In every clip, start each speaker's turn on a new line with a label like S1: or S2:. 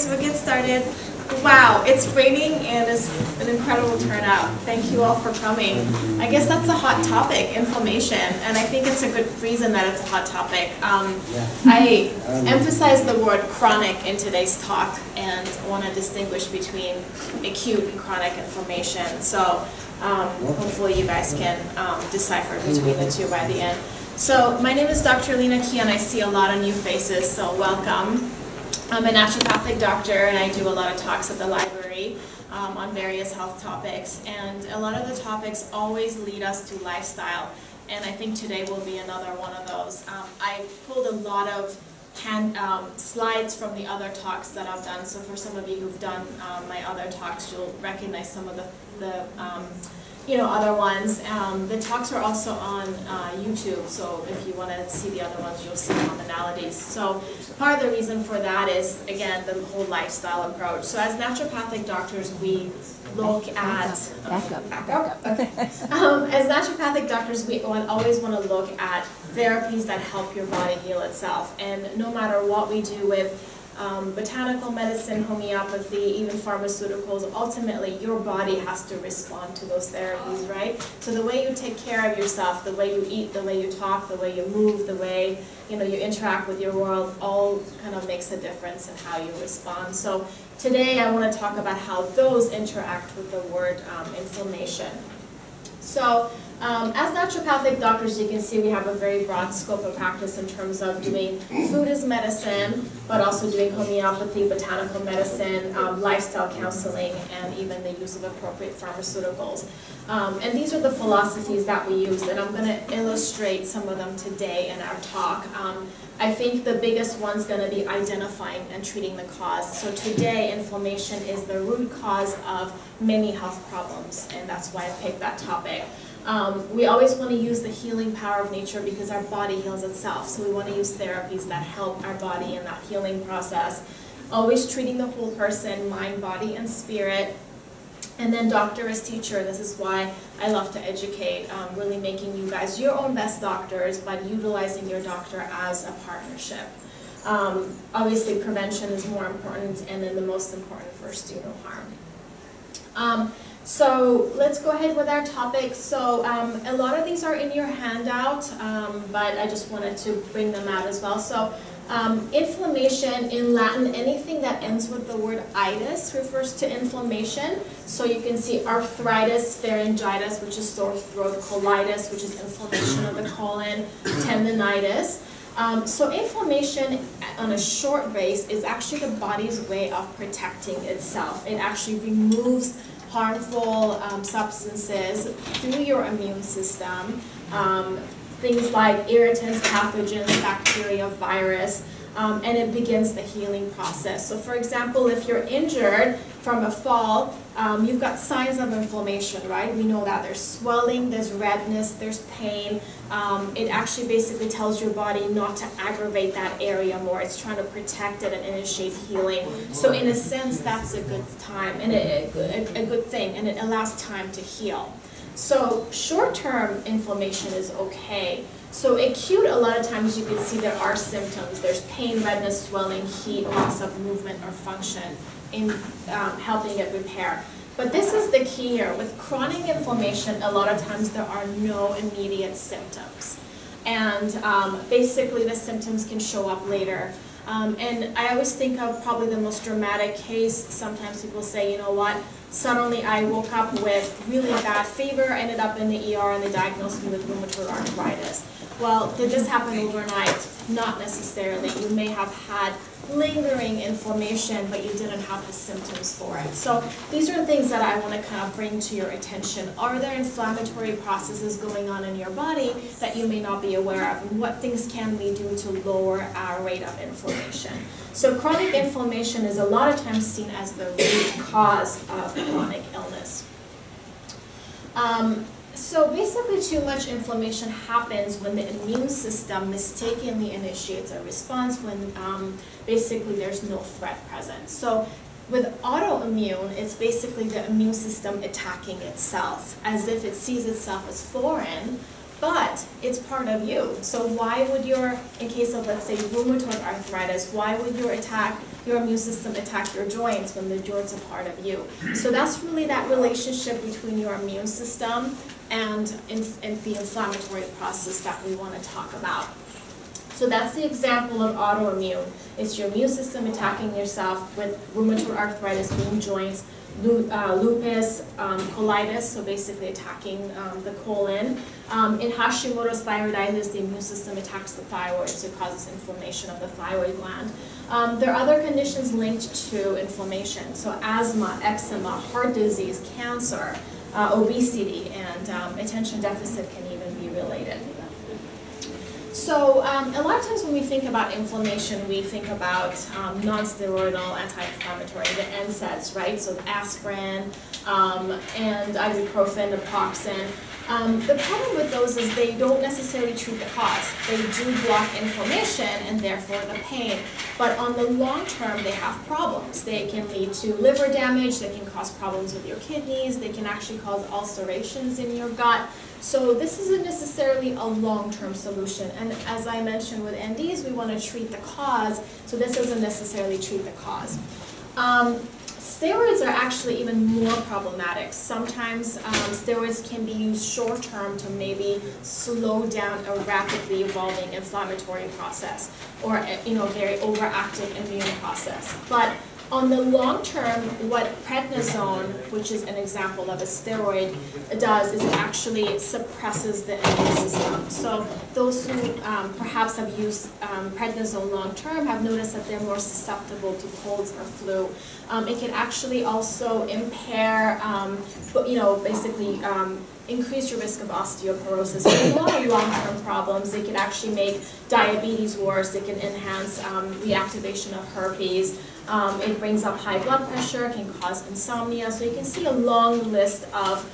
S1: guys, we'll get started. Wow, it's raining and it's an incredible turnout. Thank you all for coming. I guess that's a hot topic, inflammation, and I think it's a good reason that it's a hot topic. I emphasize the word chronic in today's talk and want to distinguish between acute and chronic inflammation. So hopefully you guys can decipher between the two by the end. So my name is Dr. Lena Key, and I see a lot of new faces, so welcome. I'm a naturopathic doctor, and I do a lot of talks at the library on various health topics, and a lot of the topics always lead us to lifestyle, and I think today will be another one of those. I pulled a lot of slides from the other talks that I've done, so for some of you who've done my other talks, you'll recognize some of the other ones. The talks are also on YouTube, so if you want to see the other ones, you'll see commonalities. So part of the reason for that is, again, the whole lifestyle approach. So as naturopathic doctors, we look at... Back up. Okay. As naturopathic doctors, we always want to look at therapies that help your body heal itself. And no matter what we do with botanical medicine, homeopathy, even pharmaceuticals, ultimately your body has to respond to those therapies, right? So the way you take care of yourself, the way you eat, the way you talk, the way you move, the way you interact with your world, all kind of makes a difference in how you respond. So today I want to talk about how those interact with the word inflammation. So as naturopathic doctors, you can see we have a very broad scope of practice in terms of doing food as medicine, but also doing homeopathy, botanical medicine, lifestyle counseling, and even the use of appropriate pharmaceuticals. And these are the philosophies that we use, and I'm going to illustrate some of them today in our talk. I think the biggest one's going to be identifying and treating the cause. So today, inflammation is the root cause of many health problems, and that's why I picked that topic. We always want to use the healing power of nature because our body heals itself. So we want to use therapies that help our body in that healing process. Always treating the whole person, mind, body, and spirit. And then doctor as teacher. This is why I love to educate, really making you guys your own best doctors, but utilizing your doctor as a partnership. Obviously, prevention is more important, and then the most important, first, do no harm. So let's go ahead with our topic. So a lot of these are in your handout, but I just wanted to bring them out as well. So inflammation in Latin, anything that ends with the word itis refers to inflammation. So you can see arthritis, pharyngitis, which is sore throat, colitis, which is inflammation of the colon, tendinitis. So inflammation on a short base is actually the body's way of protecting itself. It actually removes harmful substances through your immune system, things like irritants, pathogens, bacteria, virus, and it begins the healing process. So for example, if you're injured from a fall, you've got signs of inflammation, right? We know that there's swelling, there's redness, there's pain. It actually basically tells your body not to aggravate that area more. It's trying to protect it and initiate healing. So in a sense, that's a good time and a good thing, and it allows time to heal. So short-term inflammation is okay. So acute, a lot of times you can see there are symptoms. There's pain, redness, swelling, heat, loss of movement or function in helping it repair. But this is the key here. With chronic inflammation, a lot of times there are no immediate symptoms. And basically the symptoms can show up later. And I always think of probably the most dramatic case. Sometimes people say, you know what, suddenly I woke up with really bad fever, ended up in the ER, and they diagnosed me with rheumatoid arthritis. Well, did this happen overnight? Not necessarily. You may have had lingering inflammation, but you didn't have the symptoms for it. So these are things that I want to kind of bring to your attention. Are there inflammatory processes going on in your body that you may not be aware of? And what things can we do to lower our rate of inflammation? So chronic inflammation is a lot of times seen as the root cause of chronic illness. So basically too much inflammation happens when the immune system mistakenly initiates a response when basically there's no threat present. So with autoimmune, it's basically the immune system attacking itself as if it sees itself as foreign, but it's part of you. So why would in case of, let's say, rheumatoid arthritis, why would your immune system attack your joints when the joints are part of you? So that's really that relationship between your immune system and the inflammatory process that we want to talk about. So that's the example of autoimmune. It's your immune system attacking yourself, with rheumatoid arthritis being joints, lupus, colitis, so basically attacking the colon. In Hashimoto's thyroiditis, the immune system attacks the thyroid, so it causes inflammation of the thyroid gland. There are other conditions linked to inflammation, so asthma, eczema, heart disease, cancer, obesity, and attention deficit can even be related. So a lot of times when we think about inflammation, we think about non-steroidal anti-inflammatory, the NSAIDs, right? So aspirin and ibuprofen, naproxen. The problem with those is they don't necessarily treat the cause. They do block inflammation and therefore the pain. But on the long term, they have problems. They can lead to liver damage, they can cause problems with your kidneys, they can actually cause ulcerations in your gut. So this isn't necessarily a long-term solution. And as I mentioned with NDs, we want to treat the cause, so this doesn't necessarily treat the cause. Steroids are actually even more problematic. Sometimes steroids can be used short-term to maybe slow down a rapidly evolving inflammatory process, or very overactive immune process. But on the long term, what prednisone, which is an example of a steroid, does is it actually suppresses the immune system. So those who perhaps have used prednisone long term have noticed that they're more susceptible to colds or flu. It can actually also impair, basically increase your risk of osteoporosis. A lot of long-term problems. They can actually make diabetes worse. They can enhance reactivation of herpes. It brings up high blood pressure, can cause insomnia. So you can see a long list of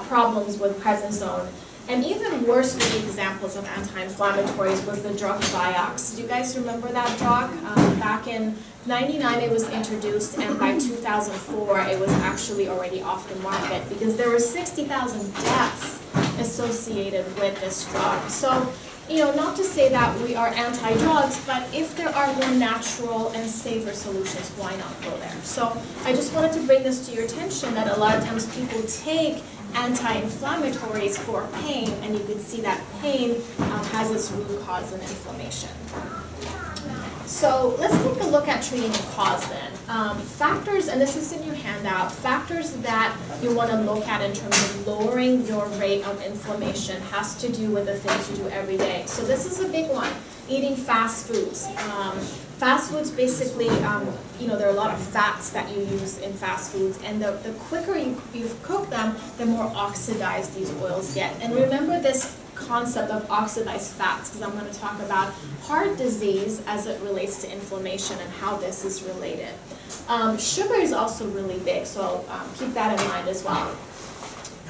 S1: problems with prednisone. And even worse with the examples of anti-inflammatories was the drug Vioxx. Do you guys remember that drug? Back in '99 it was introduced, and by 2004 it was actually already off the market because there were 60,000 deaths associated with this drug. So, not to say that we are anti-drugs, but if there are more natural and safer solutions, why not go there? So I just wanted to bring this to your attention that a lot of times people take anti-inflammatories for pain, and you can see that pain has its root cause in inflammation. So let's take a look at treating the cause then. Factors, and this is in your handout, factors that you want to look at in terms of lowering your rate of inflammation has to do with the things you do every day. So this is a big one, eating fast foods. Fast foods basically, there are a lot of fats that you use in fast foods, and the quicker you cook them, the more oxidized these oils get. And remember this concept of oxidized fats, because I'm going to talk about heart disease as it relates to inflammation and how this is related. Sugar is also really big, so keep that in mind as well.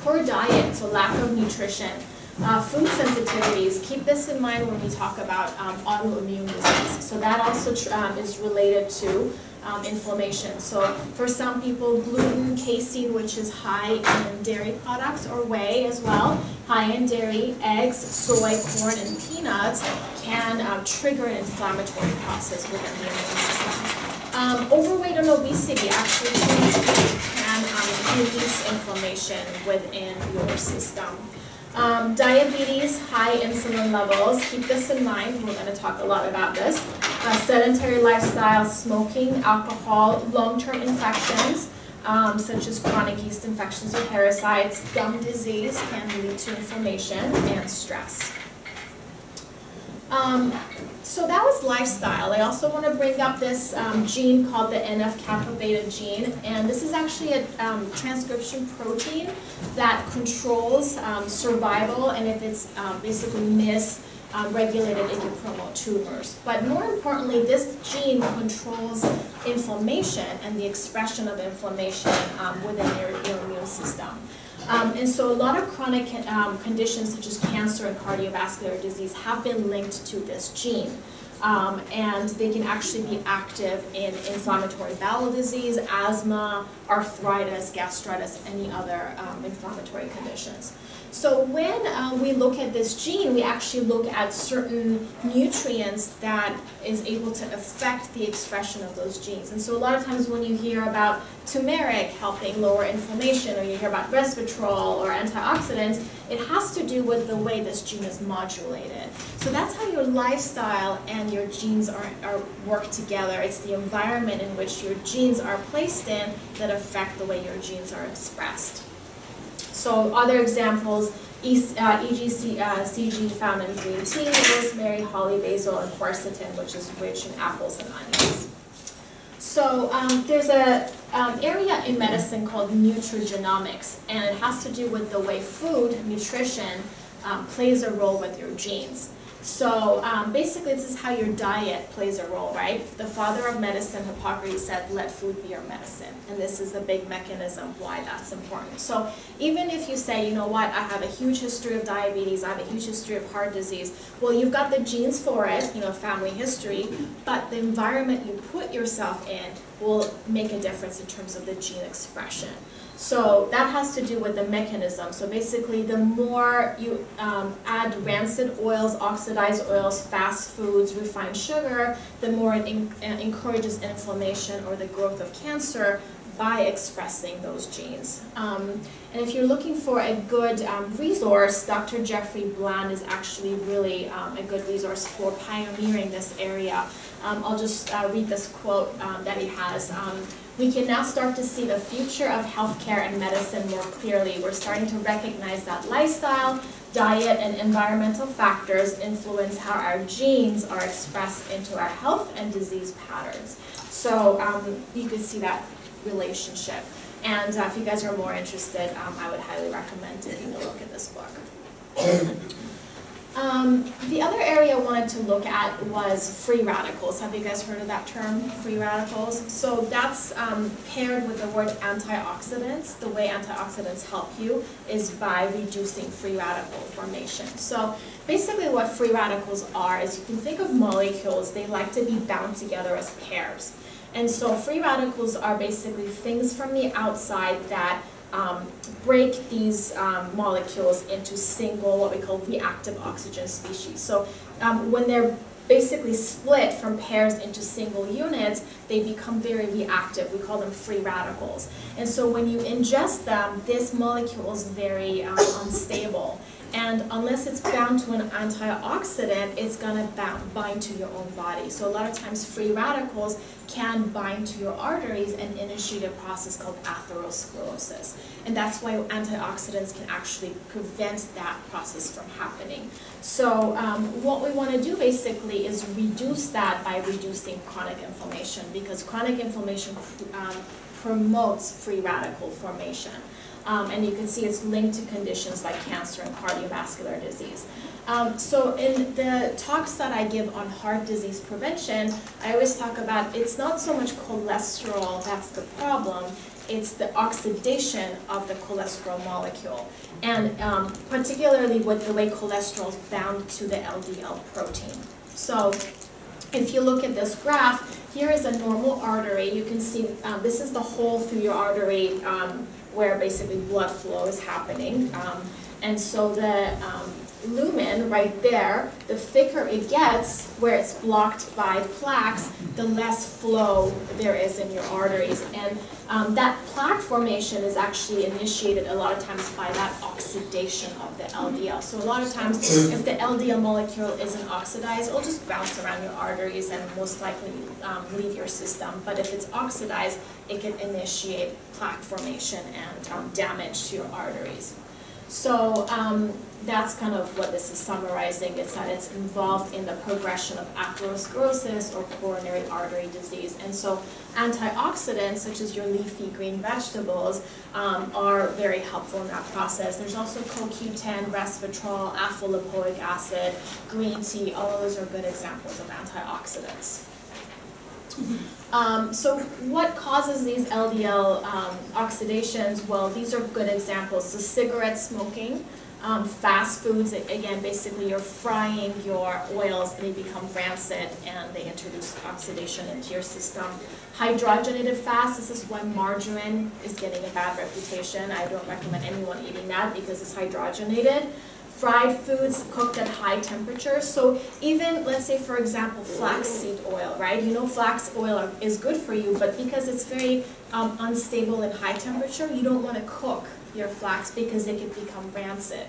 S1: Poor diet, so lack of nutrition. Food sensitivities, keep this in mind when we talk about autoimmune disease. So that also is related to inflammation. So for some people, gluten, casein, which is high in dairy products, or whey as well, high in dairy, eggs, soy, corn, and peanuts can trigger an inflammatory process within the immune system. Overweight and obesity, actually too much food can increase inflammation within your system. Diabetes, high insulin levels, keep this in mind, we're going to talk a lot about this. Sedentary lifestyle, smoking, alcohol, long-term infections, such as chronic yeast infections or parasites, gum disease can lead to inflammation, and stress. So that was lifestyle. I also want to bring up this gene called the NF-kappa beta gene, and this is actually a transcription protein that controls survival, and if it's basically misregulated, it can promote tumors. But more importantly, this gene controls inflammation and the expression of inflammation within your immune system. And so a lot of chronic conditions such as cancer and cardiovascular disease have been linked to this gene. And they can actually be active in inflammatory bowel disease, asthma, arthritis, gastritis, any other inflammatory conditions. So when we look at this gene, we actually look at certain nutrients that is able to affect the expression of those genes. And so a lot of times when you hear about turmeric helping lower inflammation, or you hear about resveratrol or antioxidants, it has to do with the way this gene is modulated. So that's how your lifestyle and your genes are work together. It's the environment in which your genes are placed in that affect the way your genes are expressed. So other examples, CG found in green tea, rosemary, holly, basil, and quercetin, which is rich in apples and onions. So there's an area in medicine called Nutrigenomics, and it has to do with the way food, nutrition, plays a role with your genes. So basically this is how your diet plays a role, right? The father of medicine, Hippocrates, said, let food be your medicine. And this is the big mechanism why that's important. So even if you say, you know what, I have a huge history of diabetes, I have a huge history of heart disease, well, you've got the genes for it, you know, family history, but the environment you put yourself in will make a difference in terms of the gene expression. So that has to do with the mechanism. So basically, the more you add rancid oils, oxidized oils, fast foods, refined sugar, the more it encourages inflammation or the growth of cancer by expressing those genes. And if you're looking for a good resource, Dr. Jeffrey Bland is actually really a good resource for pioneering this area. I'll just read this quote that he has. We can now start to see the future of healthcare and medicine more clearly. We're starting to recognize that lifestyle, diet, and environmental factors influence how our genes are expressed into our health and disease patterns. So you can see that relationship. And if you guys are more interested, I would highly recommend taking a look at this book. The other area I wanted to look at was free radicals. Have you guys heard of that term, free radicals? So that's paired with the word antioxidants. The way antioxidants help you is by reducing free radical formation. So basically what free radicals are is you can think of molecules, they like to be bound together as pairs. And so free radicals are basically things from the outside that break these molecules into single, what we call reactive oxygen species. So when they're basically split from pairs into single units, they become very reactive. We call them free radicals. And so when you ingest them, this molecule is very unstable. And unless it's bound to an antioxidant, it's going to bind to your own body. So a lot of times free radicals can bind to your arteries and initiate a process called atherosclerosis. And that's why antioxidants can actually prevent that process from happening. So what we want to do basically is reduce that by reducing chronic inflammation, because chronic inflammation promotes free radical formation. And you can see it's linked to conditions like cancer and cardiovascular disease. So in the talks that I give on heart disease prevention, I always talk about it's not so much cholesterol that's the problem, it's the oxidation of the cholesterol molecule. And particularly with the way cholesterol is bound to the LDL protein. So if you look at this graph, here is a normal artery. You can see this is the hole through your artery where basically blood flow is happening. And so the lumen right there, the thicker it gets, where it's blocked by plaques, the less flow there is in your arteries. And that plaque formation is actually initiated a lot of times by that oxidation of the LDL. So a lot of times, if the LDL molecule isn't oxidized, it'll just bounce around your arteries and most likely leave your system. But if it's oxidized, it can initiate plaque formation and damage to your arteries. So that's kind of what this is summarizing. It's that it's involved in the progression of atherosclerosis or coronary artery disease. And so antioxidants, such as your leafy green vegetables, are very helpful in that process. There's also CoQ10, resveratrol, alpha-lipoic acid, green tea. All of those are good examples of antioxidants. So what causes these LDL oxidations? Well, these are good examples. So cigarette smoking Fast foods, again, basically you're frying your oils, they become rancid and they introduce oxidation into your system. Hydrogenated fats, this is why margarine is getting a bad reputation. I don't recommend anyone eating that because it's hydrogenated. Fried foods cooked at high temperatures. So even, let's say for example, flaxseed oil, right? You know flax oil is good for you, but because it's very unstable at high temperature, you don't want to cook your flax because it could become rancid.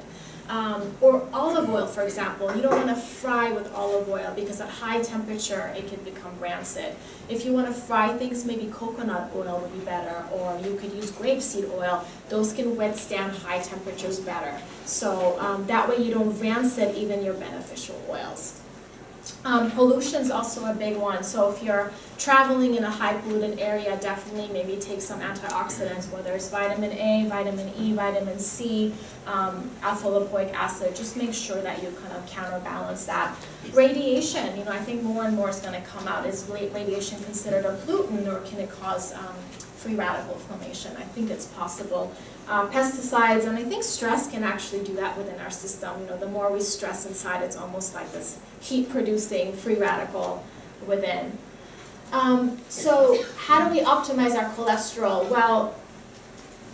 S1: Or olive oil, for example, you don't want to fry with olive oil because at high temperature it can become rancid. If you want to fry things, maybe coconut oil would be better, or you could use grapeseed oil. Those can withstand high temperatures better. So that way you don't rancid even your beneficial oils. Pollution is also a big one. So if you're traveling in a high polluted area, definitely maybe take some antioxidants, whether it's vitamin A, vitamin E, vitamin C, alpha lipoic acid. Just make sure that you kind of counterbalance that. Radiation, you know, I think more and more is going to come out. Is radiation considered a pollutant, or can it cause free radical formation? I think it's possible. Pesticides, and I think stress can actually do that within our system. You know, the more we stress inside, it's almost like this heat-producing free radical within. So how do we optimize our cholesterol? Well,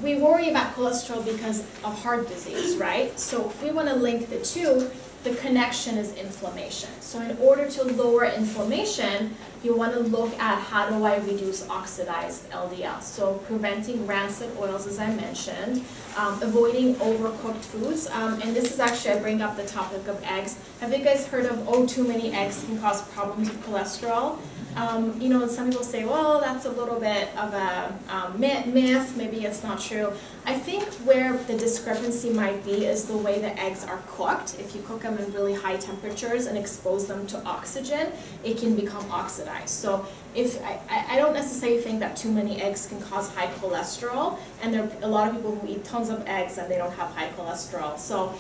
S1: we worry about cholesterol because of heart disease, right? So if we want to link the two, the connection is inflammation. So in order to lower inflammation, you want to look at how do I reduce oxidized LDL. So preventing rancid oils, as I mentioned, avoiding overcooked foods. And this is actually, I bring up the topic of eggs. Have you guys heard of, oh, too many eggs can cause problems with cholesterol? You know, and some people say, well, that's a little bit of a myth, maybe it's not true. I think where the discrepancy might be is the way the eggs are cooked. If you cook them in really high temperatures and expose them to oxygen, it can become oxidized. So if I don't necessarily think that too many eggs can cause high cholesterol, and there are a lot of people who eat tons of eggs and they don't have high cholesterol. So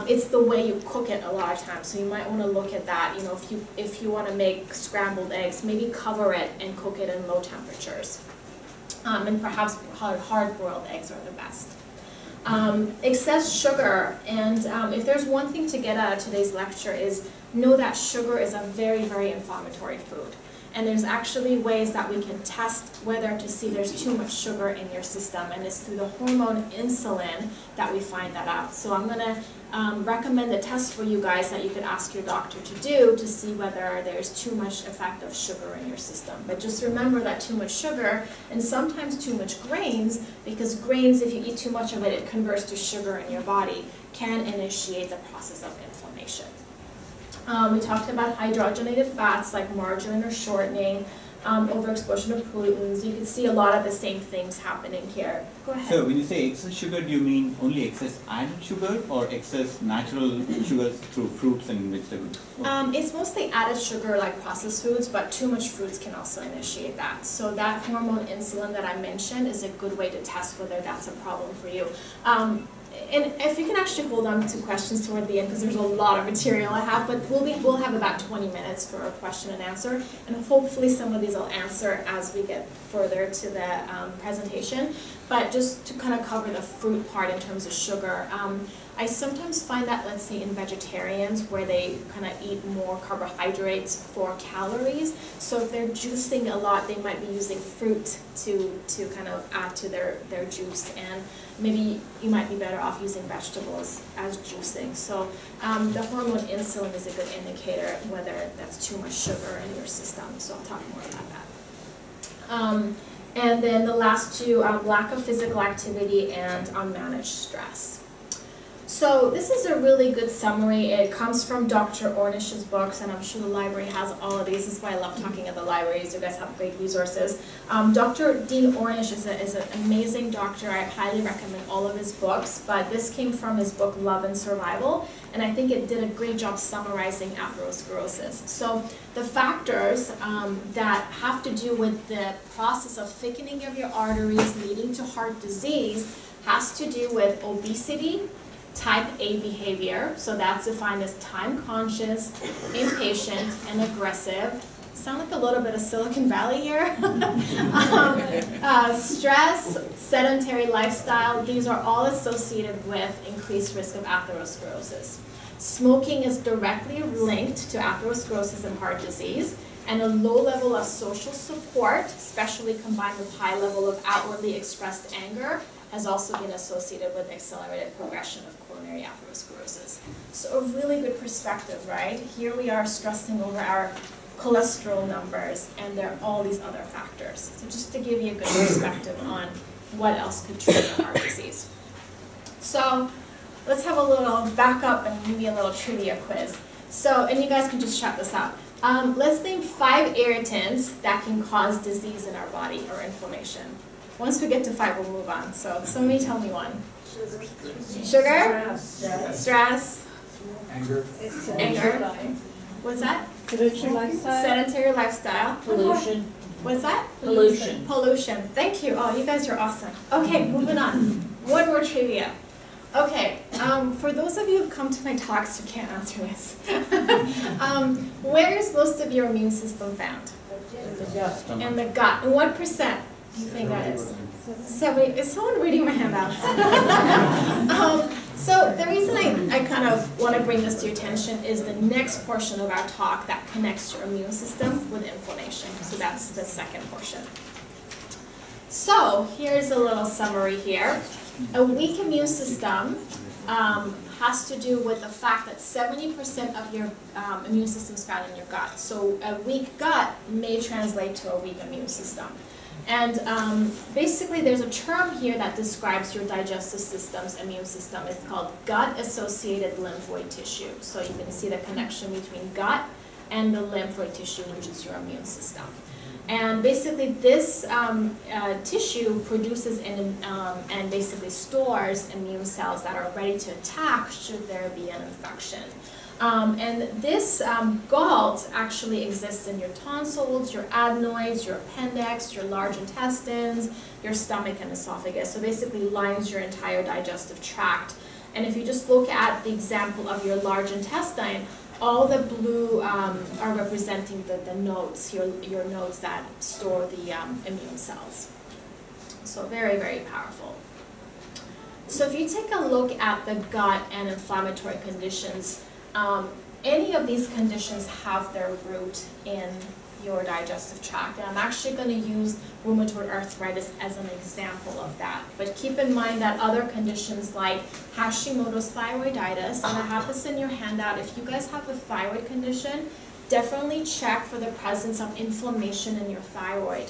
S1: it's the way you cook it a lot of times. So you might want to look at that. You know, if you want to make scrambled eggs, maybe cover it and cook it in low temperatures. And perhaps hard-boiled eggs are the best. Excess sugar, and if there's one thing to get out of today's lecture is know that sugar is a very, very inflammatory food. And there's actually ways that we can test whether to see there's too much sugar in your system, and it's through the hormone insulin that we find that out. So I'm going to recommend a test for you guys that you could ask your doctor to do to see whether there's too much effect of sugar in your system. But just remember that too much sugar, and sometimes too much grains, because grains, if you eat too much of it, it converts to sugar in your body, can initiate the process of inflammation. We talked about hydrogenated fats like margarine or shortening, overexposure to pollutants. You can see a lot of the same things happening here. Go ahead.
S2: So when you say excess sugar, do you mean only excess added sugar or excess natural sugars through fruits and vegetables?
S1: It's mostly added sugar like processed foods, but too much fruits can also initiate that. So that hormone insulin that I mentioned is a good way to test whether that's a problem for you. And if you can actually hold on to questions toward the end, because there's a lot of material I have, but we'll have about 20 minutes for a question and answer, and hopefully some of these I'll answer as we get further to the presentation. But just to kind of cover the fruit part in terms of sugar, I sometimes find that, let's say in vegetarians, where they kind of eat more carbohydrates for calories, so if they're juicing a lot, they might be using fruit to kind of add to their juice, and maybe you might be better off using vegetables as juicing. So the hormone insulin is a good indicator whether that's too much sugar in your system, so I'll talk more about that. And then the last two, lack of physical activity and unmanaged stress. So this is a really good summary. It comes from Dr. Ornish's books, and I'm sure the library has all of these. This is why I love talking at the libraries. You guys have great resources. Dr. Dean Ornish is an amazing doctor. I highly recommend all of his books, but this came from his book, Love and Survival, and I think it did a great job summarizing atherosclerosis. So the factors that have to do with the process of thickening of your arteries leading to heart disease has to do with obesity, type A behavior, so that's defined as time-conscious, impatient, and aggressive, sound like a little bit of Silicon Valley here. Stress, sedentary lifestyle, these are all associated with increased risk of atherosclerosis. Smoking is directly linked to atherosclerosis and heart disease, and a low level of social support, especially combined with high level of outwardly expressed anger, has also been associated with accelerated progression of coronary atherosclerosis. So a really good perspective, right? Here we are stressing over our cholesterol numbers, and there are all these other factors. So just to give you a good perspective on what else could trigger heart disease. So let's have a little backup and maybe a little trivia quiz. So, and you guys can just check this out. Let's name 5 irritants that can cause disease in our body or inflammation. Once we get to 5, we'll move on. So somebody tell me one. Sugar? Stress?
S3: Anger.
S1: Anger. What's that?
S4: Sedentary lifestyle.
S1: Sedentary lifestyle.
S4: Pollution.
S1: What's that?
S4: Pollution.
S1: Pollution. Thank you. Oh, you guys are awesome. Okay, moving on. One more trivia. Okay, for those of you who've come to my talks, you can't answer this. Where is most of your immune system found? In the gut. And what percent do you think that is? 70. Is someone reading my handouts? So the reason I kind of want to bring this to your attention is the next portion of our talk that connects your immune system with inflammation. So that's the second portion. So here's a little summary here. A weak immune system has to do with the fact that 70% of your immune system is found in your gut. So a weak gut may translate to a weak immune system. And basically there's a term here that describes your digestive system's immune system. It's called gut-associated lymphoid tissue. So you can see the connection between gut and the lymphoid tissue, which is your immune system. And basically this tissue produces and basically stores immune cells that are ready to attack should there be an infection. And this gall actually exists in your tonsils, your adenoids, your appendix, your large intestines, your stomach and esophagus. So basically lines your entire digestive tract. And if you just look at the example of your large intestine, all the blue are representing the nodes, your nodes that store the immune cells. So very, very powerful. So if you take a look at the gut and inflammatory conditions, any of these conditions have their root in your digestive tract. And I'm actually going to use rheumatoid arthritis as an example of that. But keep in mind that other conditions like Hashimoto's thyroiditis, and I have this in your handout, if you guys have a thyroid condition, definitely check for the presence of inflammation in your thyroid.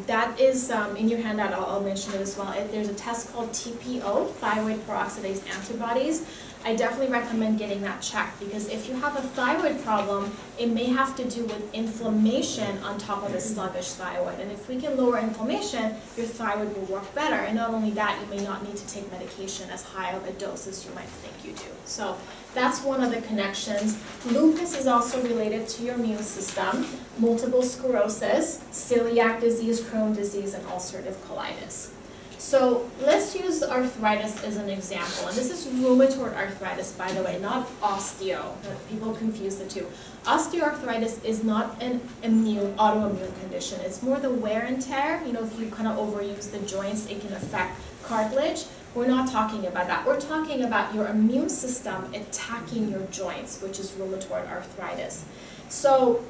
S1: That is in your handout, I'll mention it as well. There's a test called TPO, thyroid peroxidase antibodies. I definitely recommend getting that checked because if you have a thyroid problem, it may have to do with inflammation on top of a sluggish thyroid. And if we can lower inflammation, your thyroid will work better. And not only that, you may not need to take medication as high of a dose as you might think you do. So that's one of the connections. Lupus is also related to your immune system, multiple sclerosis, celiac disease, Crohn's disease, and ulcerative colitis. So let's use arthritis as an example. And this is rheumatoid arthritis, by the way, not osteo. People confuse the two. Osteoarthritis is not an autoimmune condition. It's more the wear and tear. You know, if you kind of overuse the joints, it can affect cartilage. We're not talking about that. We're talking about your immune system attacking your joints, which is rheumatoid arthritis. So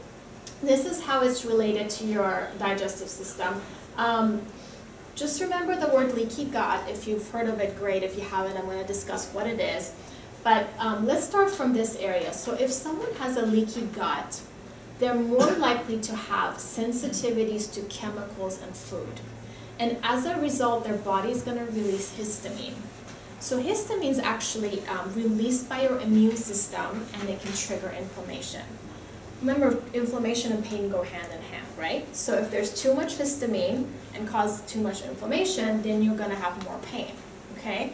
S1: this is how it's related to your digestive system. Just remember the word leaky gut. If you've heard of it, great. If you haven't, I'm going to discuss what it is. But let's start from this area. So if someone has a leaky gut, they're more likely to have sensitivities to chemicals and food. And as a result, their body is going to release histamine. So histamine is actually released by your immune system, and it can trigger inflammation. Remember, inflammation and pain go hand in hand, right? So if there's too much histamine and causes too much inflammation, then you're going to have more pain, okay?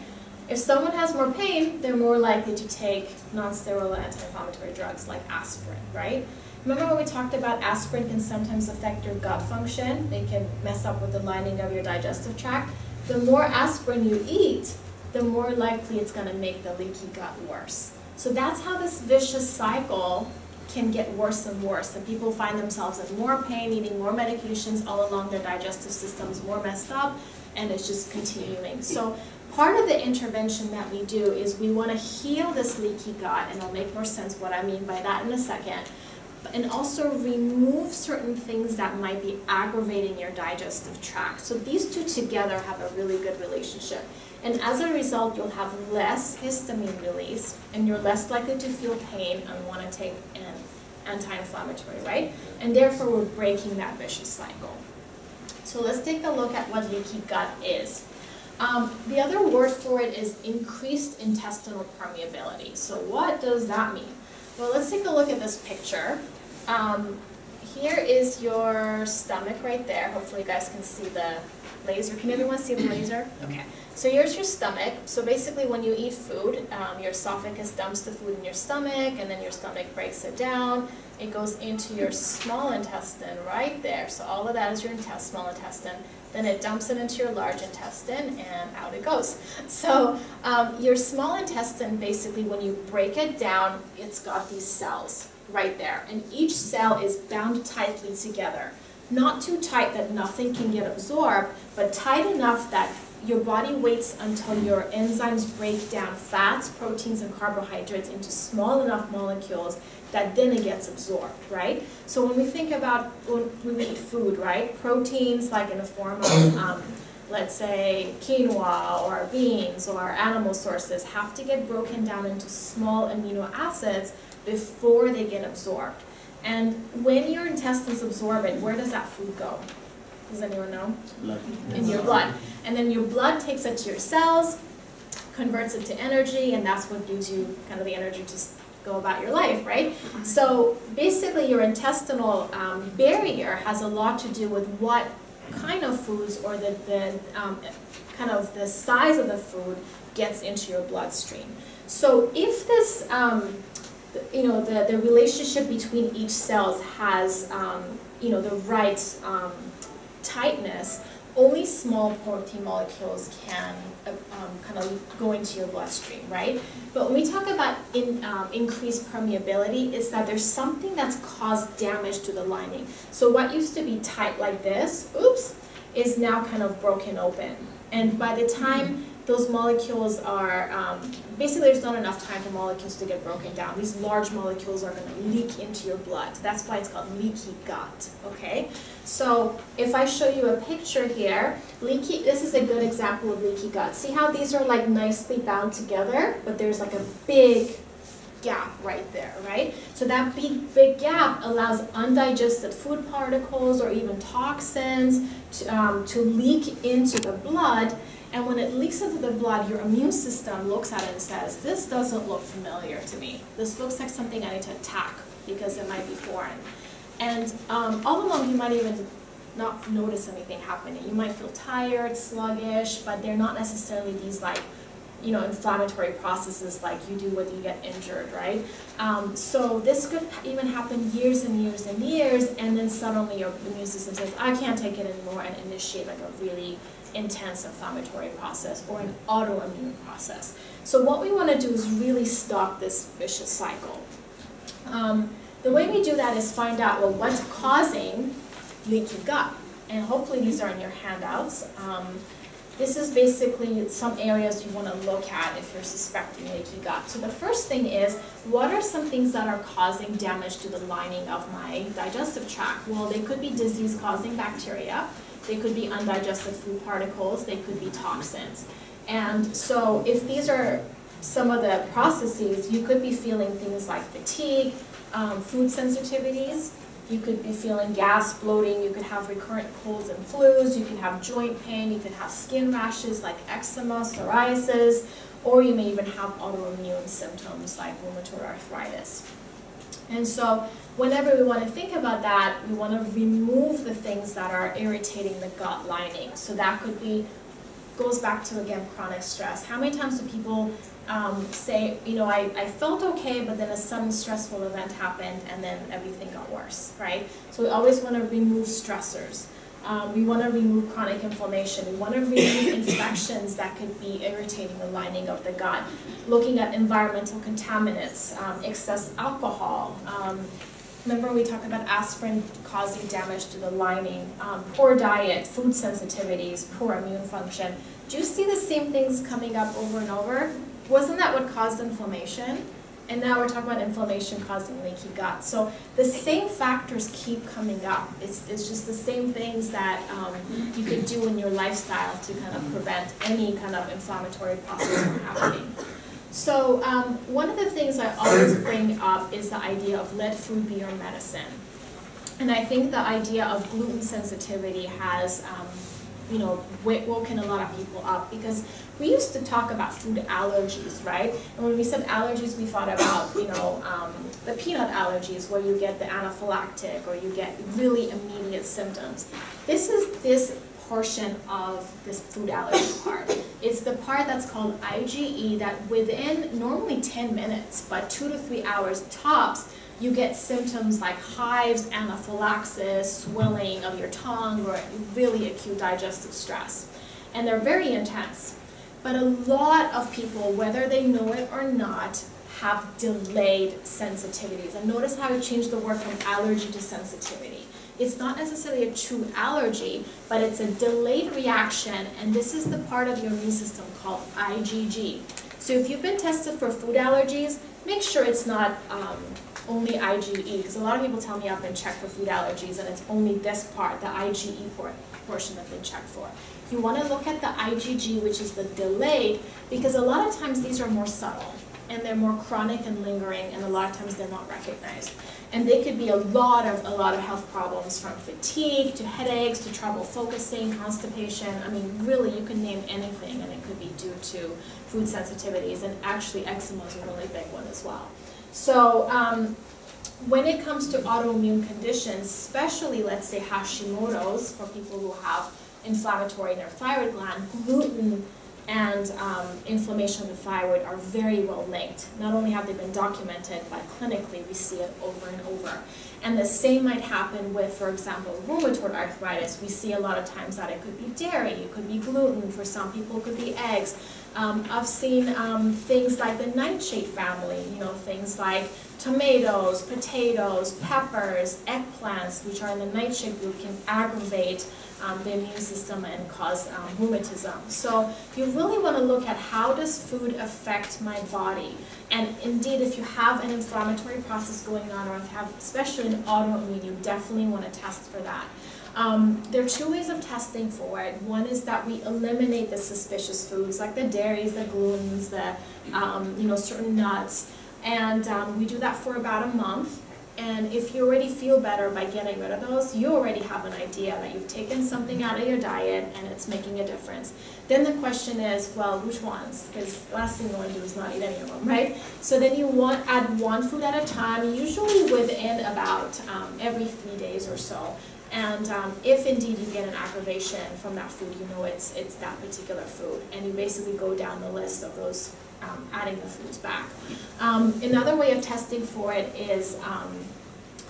S1: If someone has more pain, they're more likely to take non-steroidal anti-inflammatory drugs like aspirin, right? Remember when we talked about aspirin can sometimes affect your gut function? They can mess up with the lining of your digestive tract. The more aspirin you eat, the more likely it's going to make the leaky gut worse. So that's how this vicious cycle can get worse and worse, and people find themselves in more pain, needing more medications all along their digestive systems, more messed up, and it's just continuing. So part of the intervention that we do is we want to heal this leaky gut, and I'll make more sense what I mean by that in a second, and also remove certain things that might be aggravating your digestive tract. So these two together have a really good relationship. And as a result, you'll have less histamine release, and you're less likely to feel pain and want to take an anti-inflammatory, right? And therefore, we're breaking that vicious cycle. So let's take a look at what leaky gut is. The other word for it is increased intestinal permeability. So what does that mean? Well, let's take a look at this picture. Here is your stomach right there. Hopefully you guys can see the laser. Can everyone see the laser? Okay. So here's your stomach. So basically when you eat food, your esophagus dumps the food in your stomach, and then your stomach breaks it down. It goes into your small intestine right there. So all of that is your small intestine. Then it dumps it into your large intestine, and out it goes. So your small intestine, basically when you break it down, it's got these cells right there. And each cell is bound tightly together. Not too tight that nothing can get absorbed, but tight enough that your body waits until your enzymes break down fats, proteins, and carbohydrates into small enough molecules that then it gets absorbed, right? So when we think about when we eat food, right, proteins like in the form of, let's say, quinoa or beans or animal sources have to get broken down into small amino acids before they get absorbed. And when your intestines absorb it, where does that food go? Does anyone know?
S2: Blood.
S1: In your blood. And then your blood takes it to your cells, converts it to energy, and that's what gives you kind of the energy to go about your life, right? So basically your intestinal barrier has a lot to do with what kind of foods or the kind of the size of the food gets into your bloodstream. So if this you know, the relationship between each cells has, you know, the right tightness, only small protein molecules can kind of go into your bloodstream, right? But when we talk about increased permeability, it's that there's something that's caused damage to the lining. So what used to be tight like this, oops, is now kind of broken open. And by the time those molecules are, basically there's not enough time for molecules to get broken down. These large molecules are going to leak into your blood. That's why it's called leaky gut, okay? So if I show you a picture here, this is a good example of leaky gut. See how these are like nicely bound together, but there's like a big gap right there, right? So that big gap allows undigested food particles or even toxins to leak into the blood. And when it leaks into the blood, your immune system looks at it and says, this doesn't look familiar to me. This looks like something I need to attack because it might be foreign. And all along, you might even not notice anything happening. You might feel tired, sluggish, but they're not necessarily these like, you know, inflammatory processes like you do when you get injured, right? So this could even happen years and years and years, and then suddenly your immune system says, I can't take it anymore, and initiate like a really intense inflammatory process or an autoimmune process. So what we want to do is really stop this vicious cycle. The way we do that is find out, well, what's causing leaky gut? And hopefully these are in your handouts. This is basically some areas you want to look at if you're suspecting leaky gut. So the first thing is, what are some things that are causing damage to the lining of my digestive tract? Well, they could be disease-causing bacteria. They could be undigested food particles. They could be toxins. And so if these are some of the processes, you could be feeling things like fatigue, food sensitivities. You could be feeling gas, bloating. You could have recurrent colds and flus. You could have joint pain. You could have skin rashes like eczema, psoriasis, or you may even have autoimmune symptoms like rheumatoid arthritis. And so whenever we want to think about that, we want to remove the things that are irritating the gut lining. So that could be, goes back to, again, chronic stress. How many times do people say, you know, I felt okay, but then a sudden stressful event happened and then everything got worse, right? So we always want to remove stressors. We want to remove chronic inflammation. We want to remove infections that could be irritating the lining of the gut. Looking at environmental contaminants, excess alcohol. Remember we talked about aspirin causing damage to the lining, poor diet, food sensitivities, poor immune function. Do you see the same things coming up over and over? Wasn't that what caused inflammation? And now we're talking about inflammation causing leaky gut. So the same factors keep coming up. It's just the same things that you could do in your lifestyle to kind of prevent any kind of inflammatory process from happening. So one of the things I always bring up is the idea of let food be your medicine. And I think the idea of gluten sensitivity has woken a lot of people up, because we used to talk about food allergies, right? And when we said allergies, we thought about, the peanut allergies, where you get the anaphylactic or you get really immediate symptoms. This is this portion of this food allergy part. It's the part that's called IgE, that within normally 10 minutes, but 2 to 3 hours tops, you get symptoms like hives, anaphylaxis, swelling of your tongue, or really acute digestive stress. And they're very intense. But a lot of people, whether they know it or not, have delayed sensitivities. And notice how I changed the word from allergy to sensitivity. It's not necessarily a true allergy, but it's a delayed reaction, and this is the part of your immune system called IgG. So if you've been tested for food allergies, make sure it's not only IgE, because a lot of people tell me I've been checked for food allergies and it's only this part, the IgE portion that they check for. You want to look at the IgG, which is the delayed, because a lot of times these are more subtle and they're more chronic and lingering, and a lot of times they're not recognized. And they could be a lot of health problems, from fatigue to headaches to trouble focusing, constipation. I mean, really, you can name anything, and it could be due to food sensitivities. And actually, eczema is a really big one as well. So when it comes to autoimmune conditions, especially, let's say, Hashimoto's, for people who have inflammatory in their thyroid gland, gluten and inflammation of the thyroid are very well linked. Not only have they been documented, but clinically we see it over and over. And the same might happen with, for example, rheumatoid arthritis. We see a lot of times that it could be dairy, it could be gluten, for some people it could be eggs. I've seen things like the nightshade family, things like tomatoes, potatoes, peppers, eggplants, which are in the nightshade group, can aggravate the immune system and cause rheumatism. So you really want to look at how does food affect my body. And indeed, if you have an inflammatory process going on, or if you have especially an autoimmune, you definitely want to test for that. There are 2 ways of testing for it. One is that we eliminate the suspicious foods, like the dairies, the glutens, the certain nuts, and we do that for about a month. And if you already feel better by getting rid of those, you already have an idea that you've taken something out of your diet and it's making a difference. Then the question is, well, which ones? Because the last thing you want to do is not eat any of them, right? So then you add one food at a time, usually within about every 3 days or so. And if indeed you get an aggravation from that food, you know it's that particular food. And you basically go down the list of those, adding the foods back. Another way of testing for it is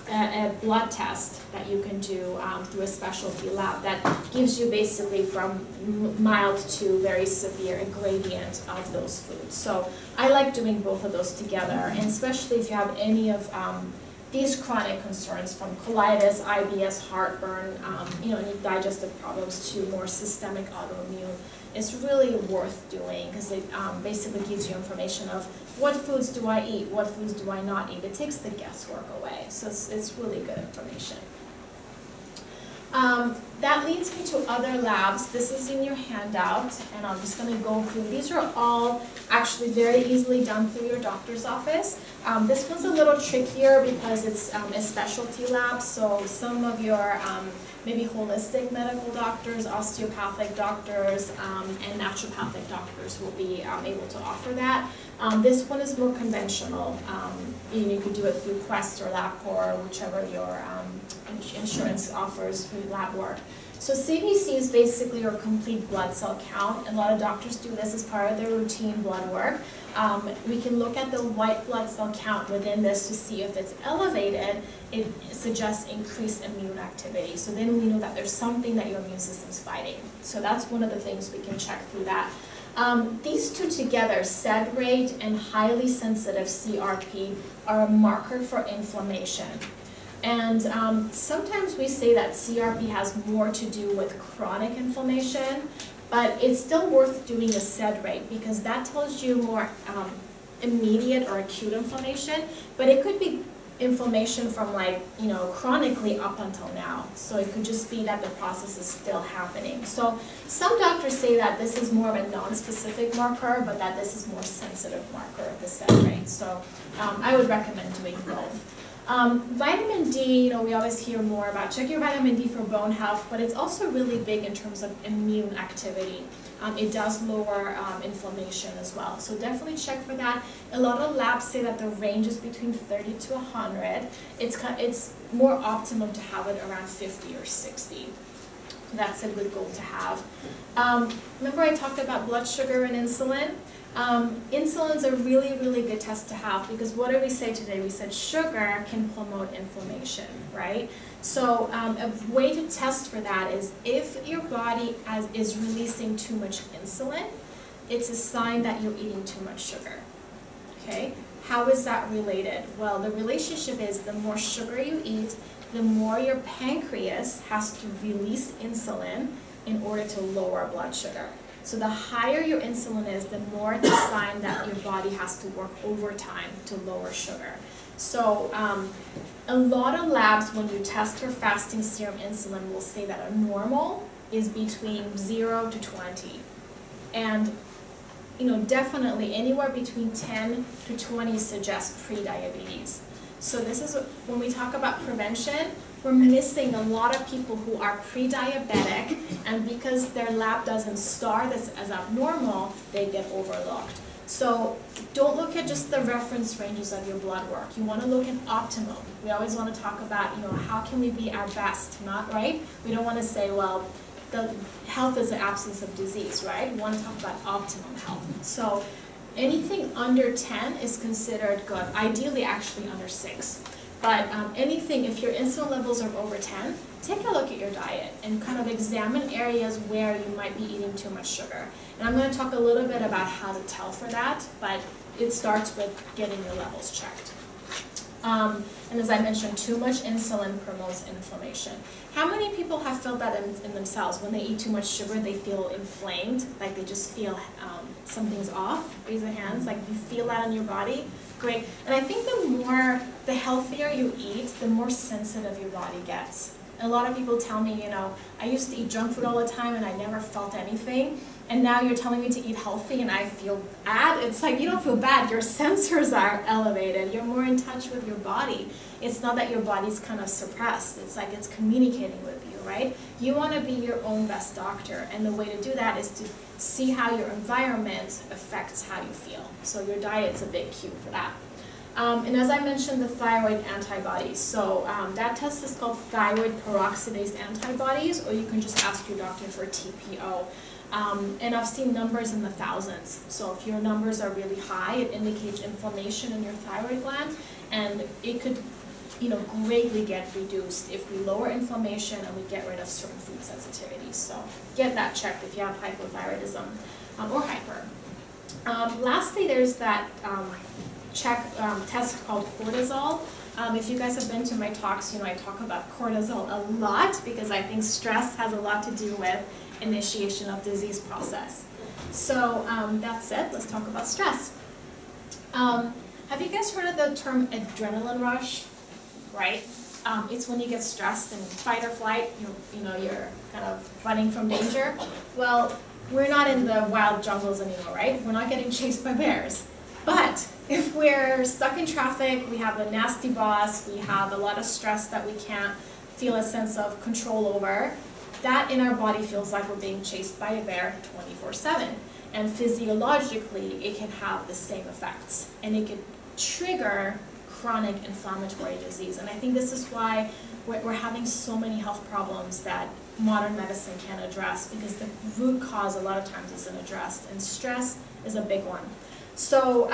S1: a blood test that you can do through a specialty lab that gives you basically from mild to very severe a gradient of those foods. So I like doing both of those together, and especially if you have any of these chronic concerns, from colitis, IBS, heartburn, any digestive problems, to more systemic autoimmune, it's really worth doing, because it basically gives you information of what foods do I eat, what foods do I not eat. It takes the guesswork away, so it's really good information. That leads me to other labs. This is in your handout, and I'm just going to go through. These are all actually very easily done through your doctor's office. This one's a little trickier because it's a specialty lab, so some of your maybe holistic medical doctors, osteopathic doctors, and naturopathic doctors will be able to offer that. This one is more conventional. You could do it through Quest or LabCorp, whichever your insurance offers for lab work. So CBC is basically your complete blood cell count. A lot of doctors do this as part of their routine blood work. We can look at the white blood cell count within this to see if it's elevated. It suggests increased immune activity. So then we know that there's something that your immune system's fighting. So that's one of the things we can check through that. These two together, SED rate and highly sensitive CRP, are a marker for inflammation. And sometimes we say that CRP has more to do with chronic inflammation, but it's still worth doing a SED rate because that tells you more immediate or acute inflammation, but it could be inflammation from chronically up until now. So it could just be that the process is still happening. So some doctors say that this is more of a non-specific marker, but that this is more sensitive marker of the SED rate. So I would recommend doing both. Vitamin D, we always hear more about check your vitamin D for bone health, but it's also really big in terms of immune activity. It does lower inflammation as well. So definitely check for that. A lot of labs say that the range is between 30 to 100. It's more optimum to have it around 50 or 60. That's a good goal to have. Remember I talked about blood sugar and insulin? Insulin's a really, really good test to have because what did we say today? We said sugar can promote inflammation, right? So a way to test for that is if your body is releasing too much insulin, it's a sign that you're eating too much sugar, okay? How is that related? Well, the relationship is the more sugar you eat, the more your pancreas has to release insulin in order to lower blood sugar. So the higher your insulin is, the more it's a sign that your body has to work overtime to lower sugar. So a lot of labs, when you test for fasting serum insulin, will say that a normal is between 0 to 20. And definitely anywhere between 10 to 20 suggests pre-diabetes. So this is when we talk about prevention, we're missing a lot of people who are pre-diabetic, and because their lab doesn't star this as abnormal, they get overlooked. So don't look at just the reference ranges of your blood work. You want to look at optimum. We always want to talk about, how can we be our best, not right? We don't want to say, well, the health is the absence of disease, right? We want to talk about optimum health. So anything under 10 is considered good, ideally actually under 6. But anything, if your insulin levels are over 10, take a look at your diet and kind of examine areas where you might be eating too much sugar. And I'm going to talk a little bit about how to tell for that, but it starts with getting your levels checked. And as I mentioned, too much insulin promotes inflammation. How many people have felt that in themselves? When they eat too much sugar, they feel inflamed, like they just feel something's off? Raise your hands, like you feel that in your body? Great. And I think the healthier you eat, the more sensitive your body gets. A lot of people tell me, I used to eat junk food all the time and I never felt anything. And now you're telling me to eat healthy and I feel bad. It's like you don't feel bad. Your sensors are elevated. You're more in touch with your body. It's not that your body's kind of suppressed. It's like it's communicating with you, right? You want to be your own best doctor. And the way to do that is to see how your environment affects how you feel. So your diet's a big cue for that. And as I mentioned, the thyroid antibodies. So that test is called thyroid peroxidase antibodies, or you can just ask your doctor for TPO. And I've seen numbers in the thousands. So if your numbers are really high, it indicates inflammation in your thyroid gland, and it could greatly get reduced if we lower inflammation and we get rid of certain food sensitivities. So get that checked if you have hypothyroidism or hyper. Lastly, there's that test called cortisol. If you guys have been to my talks, I talk about cortisol a lot because I think stress has a lot to do with initiation of disease process. So that's it. Let's talk about stress. Have you guys heard of the term adrenaline rush? Right? It's when you get stressed and fight or flight, you're kind of running from danger. Well, we're not in the wild jungles anymore, right? We're not getting chased by bears. But if we're stuck in traffic, we have a nasty boss, we have a lot of stress that we can't feel a sense of control over, that in our body feels like we're being chased by a bear 24/7. And physiologically, it can have the same effects. And it can trigger chronic inflammatory disease. And I think this is why we're having so many health problems that modern medicine can't address, because the root cause a lot of times isn't addressed. And stress is a big one. So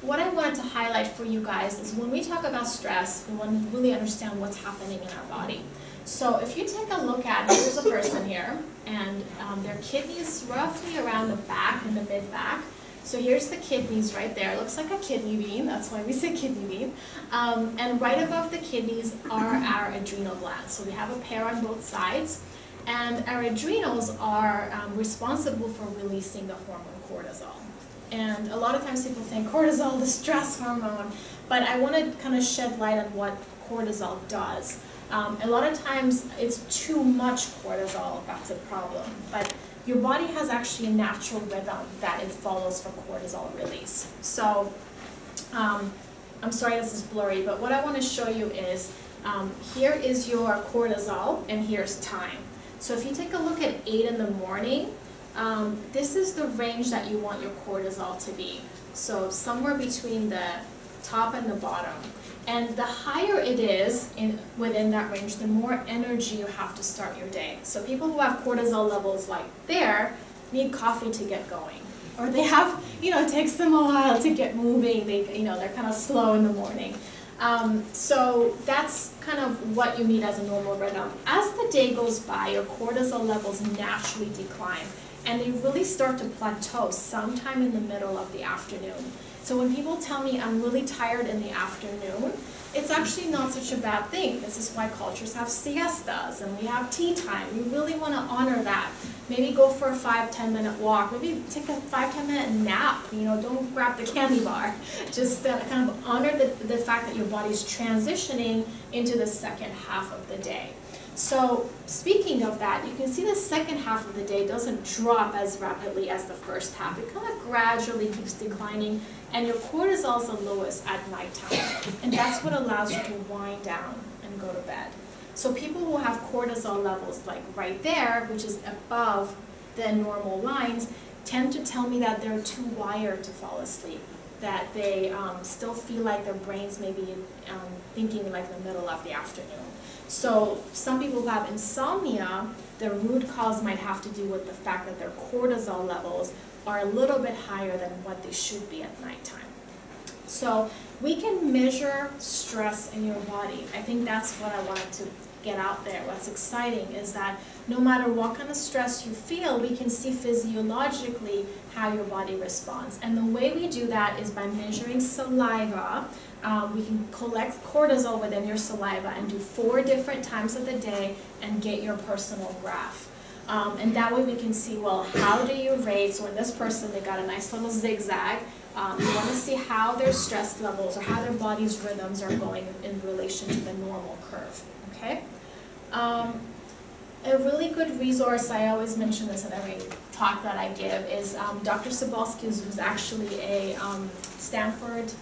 S1: what I wanted to highlight for you guys is when we talk about stress, we want to really understand what's happening in our body. So if you take a look at, here's a person here, and their kidneys roughly around the back, in the mid-back. So here's the kidneys right there. It looks like a kidney bean, that's why we say kidney bean. And right above the kidneys are our adrenal glands. So we have a pair on both sides. And our adrenals are responsible for releasing the hormone cortisol. And a lot of times people think cortisol, the stress hormone, but I want to kind of shed light on what cortisol does. A lot of times it's too much cortisol that's a problem, but your body has actually a natural rhythm that it follows for cortisol release. So I'm sorry this is blurry, but what I want to show you is here is your cortisol and here's time. So if you take a look at 8 in the morning, this is the range that you want your cortisol to be. So somewhere between the top and the bottom. And the higher it is within that range, the more energy you have to start your day. So people who have cortisol levels like there need coffee to get going. Or they have, it takes them a while to get moving. They're kind of slow in the morning. So that's kind of what you need as a normal rhythm. As the day goes by, your cortisol levels naturally decline. And they really start to plateau sometime in the middle of the afternoon. So when people tell me I'm really tired in the afternoon, it's actually not such a bad thing. This is why cultures have siestas and we have tea time. We really want to honor that. Maybe go for a 5-10 minute walk. Maybe take a 5-10 minute nap. Don't grab the candy bar. Just kind of honor the fact that your body's transitioning into the second half of the day. So speaking of that, you can see the second half of the day doesn't drop as rapidly as the first half. It kind of gradually keeps declining, and your cortisol is the lowest at nighttime. And that's what allows you to wind down and go to bed. So people who have cortisol levels like right there, which is above the normal lines, tend to tell me that they're too wired to fall asleep, that they still feel like their brains may be thinking like the middle of the afternoon. So some people who have insomnia, the root cause might have to do with the fact that their cortisol levels are a little bit higher than what they should be at nighttime. So we can measure stress in your body. I think that's what I wanted to get out there. What's exciting is that no matter what kind of stress you feel, we can see physiologically how your body responds. And the way we do that is by measuring saliva. We can collect cortisol within your saliva and do 4 different times of the day and get your personal graph. And that way we can see, well, how do you rate? So in this person, they got a nice little zigzag. You want to see how their stress levels or how their body's rhythms are going in relation to the normal curve. Okay? A really good resource, I always mention this in every talk that I give, is Dr. Sobolski, who's actually a Stanford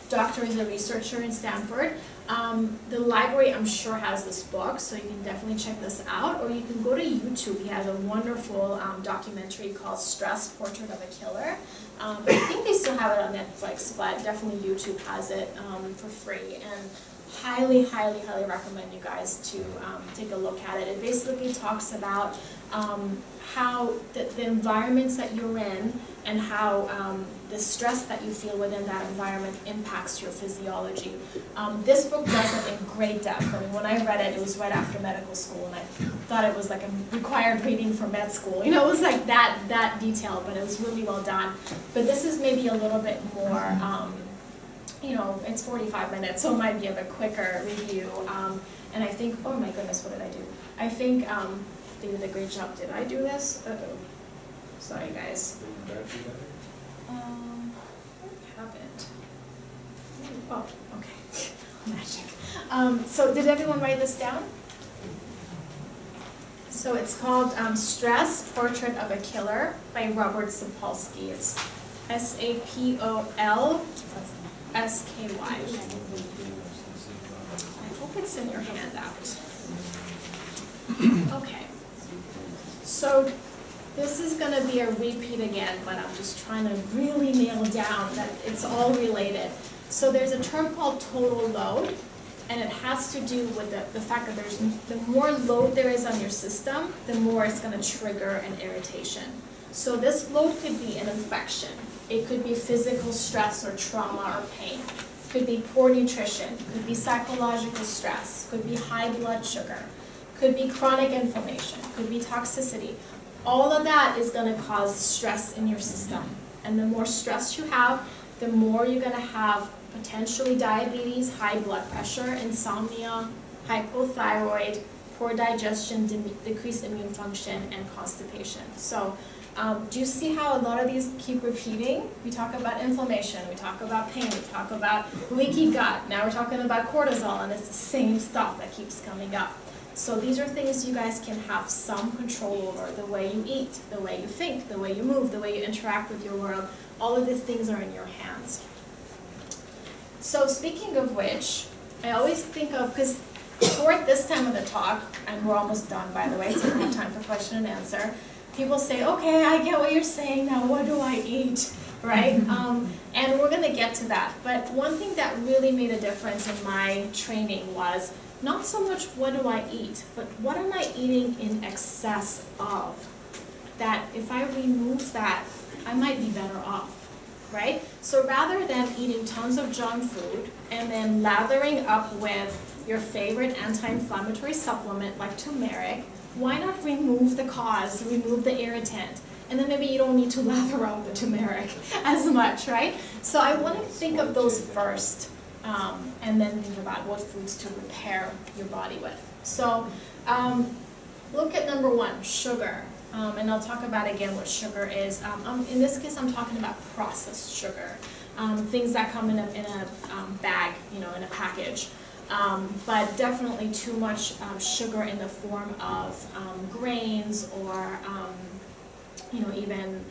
S1: doctor, is a researcher in Stanford. The library, I'm sure, has this book, so you can definitely check this out. Or you can go to YouTube. He has a wonderful documentary called Stress, Portrait of a Killer. I think they still have it on Netflix, but definitely YouTube has it for free. And highly, highly, highly recommend you guys to take a look at it. It basically talks about how the environments that you're in and how the stress that you feel within that environment impacts your physiology. This book does it in great depth. I mean, when I read it, it was right after medical school, and I thought it was like a required reading for med school. It was like that detailed, but it was really well done. But this is maybe a little bit more, it's 45 minutes, so it might be a bit quicker review. And I think, oh my goodness, what did I do? I think they did a great job. Did I do this? Uh-oh. Sorry, guys. I haven't. Oh, okay. Magic. So did everyone write this down? So it's called Stress, Portrait of a Killer by Robert Sapolsky. It's Sapolsky. I hope it's in your handout. Okay. So this is going to be a repeat again, but I'm just trying to really nail down that it's all related. So there's a term called total load, and it has to do with the fact that the more load there is on your system, the more it's going to trigger an irritation. So this load could be an infection. It could be physical stress or trauma or pain. Could be poor nutrition. Could be psychological stress. Could be high blood sugar. Could be chronic inflammation. Could be toxicity. All of that is going to cause stress in your system. And the more stress you have, the more you're going to have potentially diabetes, high blood pressure, insomnia, hypothyroid, poor digestion, decreased immune function, and constipation. So do you see how a lot of these keep repeating? We talk about inflammation, we talk about pain, we talk about leaky gut, now we're talking about cortisol, and it's the same stuff that keeps coming up. So these are things you guys can have some control over: the way you eat, the way you think, the way you move, the way you interact with your world. All of these things are in your hands. So speaking of which, I always think of, because toward this time of the talk, and we're almost done by the way, so we have time for question and answer, people say, okay, I get what you're saying, now what do I eat, right? And we're going to get to that. But one thing that really made a difference in my training was not so much what do I eat, but what am I eating in excess of? That if I remove that, I might be better off, right? So rather than eating tons of junk food and then lathering up with your favorite anti-inflammatory supplement like turmeric, why not remove the cause, remove the irritant? And then maybe you don't need to lather up the turmeric as much, right? So I want to think of those first. And then think about what foods to repair your body with. So look at number one, sugar. And I'll talk about again what sugar is. In this case, I'm talking about processed sugar, things that come in a bag, you know, in a package. But definitely too much sugar in the form of grains or, you know, even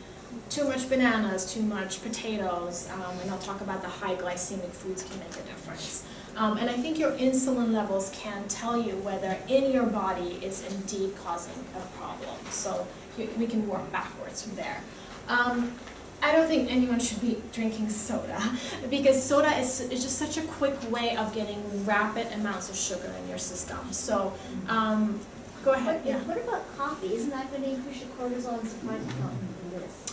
S1: too much bananas, too much potatoes, and I'll talk about the high glycemic foods can make a difference. And I think your insulin levels can tell you whether in your body is indeed causing a problem. So we can work backwards from there. I don't think anyone should be drinking soda because soda is just such a quick way of getting rapid amounts of sugar in your system. So go ahead. Yeah.
S3: What about coffee? Isn't that going to increase your cortisol and supply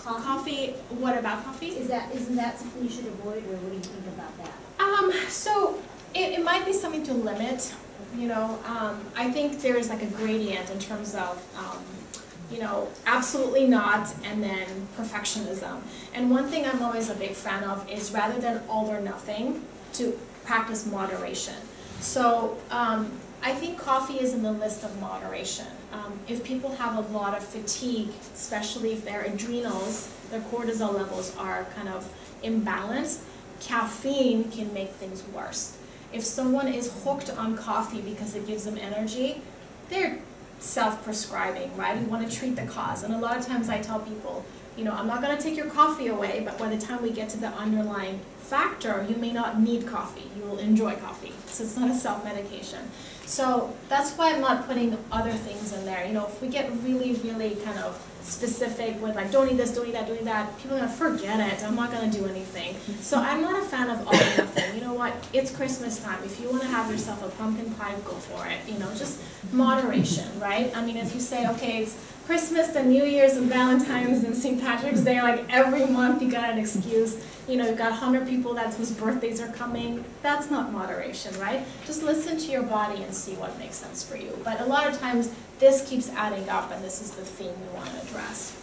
S1: Coffee, what about coffee?
S3: Isn't that something you should avoid, or what do you think about that?
S1: So it might be something to limit, you know. I think there's like a gradient in terms of, you know, absolutely not, and then perfectionism. And one thing I'm always a big fan of is rather than all or nothing, to practice moderation. So I think coffee is in the list of moderation. If people have a lot of fatigue, especially if their adrenals, their cortisol levels are kind of imbalanced, caffeine can make things worse. If someone is hooked on coffee because it gives them energy, they're self-prescribing, right? You want to treat the cause. And a lot of times I tell people, you know, I'm not going to take your coffee away, but by the time we get to the underlying factor, you may not need coffee. You will enjoy coffee. So it's not a self-medication. So that's why I'm not putting other things in there. You know, if we get really, really kind of specific with like, don't eat this, don't eat that, don't eat that, people are going to forget it. I'm not going to do anything. So I'm not a fan of all or nothing. You know what? It's Christmas time. If you want to have yourself a pumpkin pie, go for it. You know, just moderation, right? I mean, if you say, okay, it's Christmas and New Year's and Valentine's and St. Patrick's Day, like every month you got an excuse. You know, you've got 100 people whose birthdays are coming. That's not moderation, right? Just listen to your body and see what makes sense for you. But a lot of times this keeps adding up, and this is the theme we want to address.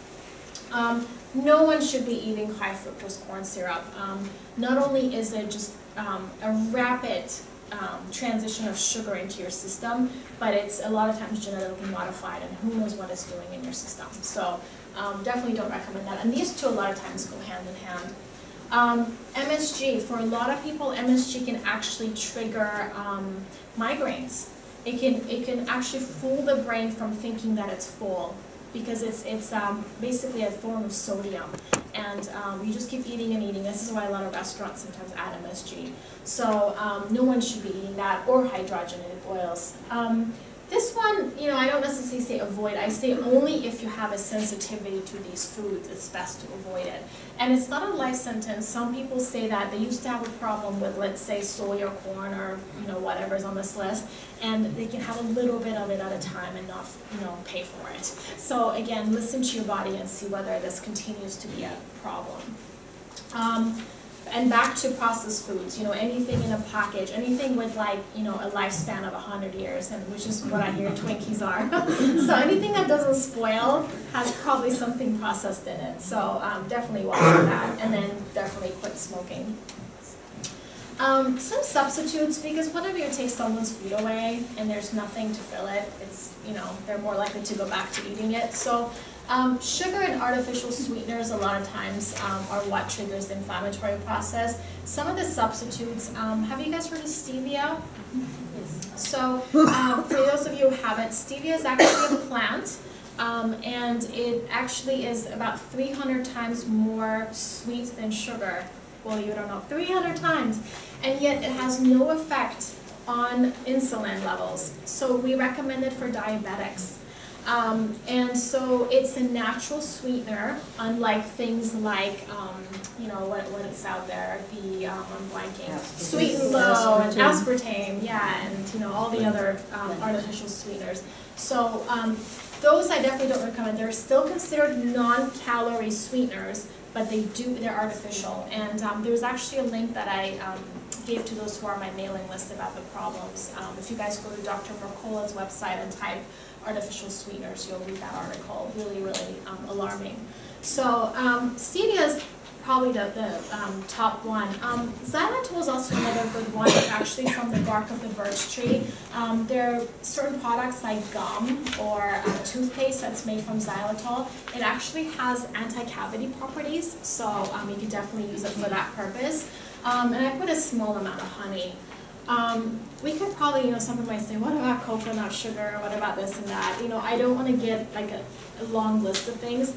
S1: No one should be eating high fructose corn syrup. Not only is it just a rapid transition of sugar into your system, but it's a lot of times genetically modified, and who knows what it's doing in your system. So definitely don't recommend that. And these two a lot of times go hand in hand. MSG, for a lot of people, MSG can actually trigger migraines. It can actually fool the brain from thinking that it's full, because it's basically a form of sodium, and you just keep eating and eating. This is why a lot of restaurants sometimes add MSG. So no one should be eating that, or hydrogenated oils. This one, you know, I don't necessarily say avoid. I say only if you have a sensitivity to these foods, it's best to avoid it. And it's not a life sentence. Some people say that they used to have a problem with, let's say, soy or corn or, you know, whatever's on this list, and they can have a little bit of it at a time and not, you know, pay for it. So again, listen to your body and see whether this continues to be a problem. And back to processed foods, anything in a package, anything with like, a lifespan of 100 years, and which is what I hear Twinkies are. So anything that doesn't spoil has probably something processed in it. So definitely watch for that, and then definitely quit smoking. Some substitutes, because whenever you take someone's food away and there's nothing to fill it, it's, they're more likely to go back to eating it. So sugar and artificial sweeteners a lot of times are what triggers the inflammatory process. Some of the substitutes, have you guys heard of stevia? Yes. So for those of you who haven't, stevia is actually a plant, and it actually is about 300 times more sweet than sugar. Well, you don't know, 300 times, and yet it has no effect on insulin levels. So we recommend it for diabetics. And so it's a natural sweetener, unlike things like, what is out there, I'm blanking, Sweet and Low and aspartame, yeah, and all the other artificial sweeteners. So those I definitely don't recommend. They're still considered non-calorie sweeteners, but they're artificial. And there's actually a link that I gave to those who are on my mailing list about the problems. If you guys go to Dr. Mercola's website and type artificial sweeteners, you'll read that article. Really, really alarming. So stevia is probably the top one. Xylitol is also another good one. It's actually from the bark of the birch tree. There are certain products like gum or toothpaste that's made from xylitol. It actually has anti-cavity properties, so you can definitely use it for that purpose. And I put a small amount of honey. We could probably, someone might say, what about coconut sugar? What about this and that? I don't want to get like a long list of things.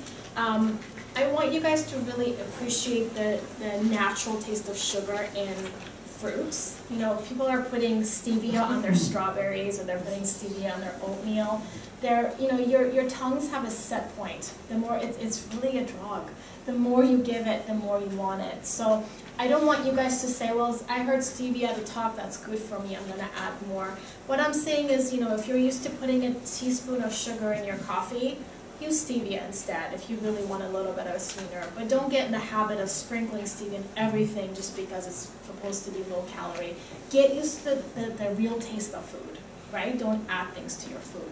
S1: I want you guys to really appreciate the natural taste of sugar in fruits. People are putting stevia on their strawberries, or they're putting stevia on their oatmeal. Your tongues have a set point. The more it's really a drug. The more you give it, the more you want it. So I don't want you guys to say, well, I heard stevia at the top, that's good for me, I'm going to add more. What I'm saying is, if you're used to putting a teaspoon of sugar in your coffee, use stevia instead if you really want a little bit of a sweetener. But don't get in the habit of sprinkling stevia in everything just because it's supposed to be low calorie. Get used to the real taste of food, right? Don't add things to your food.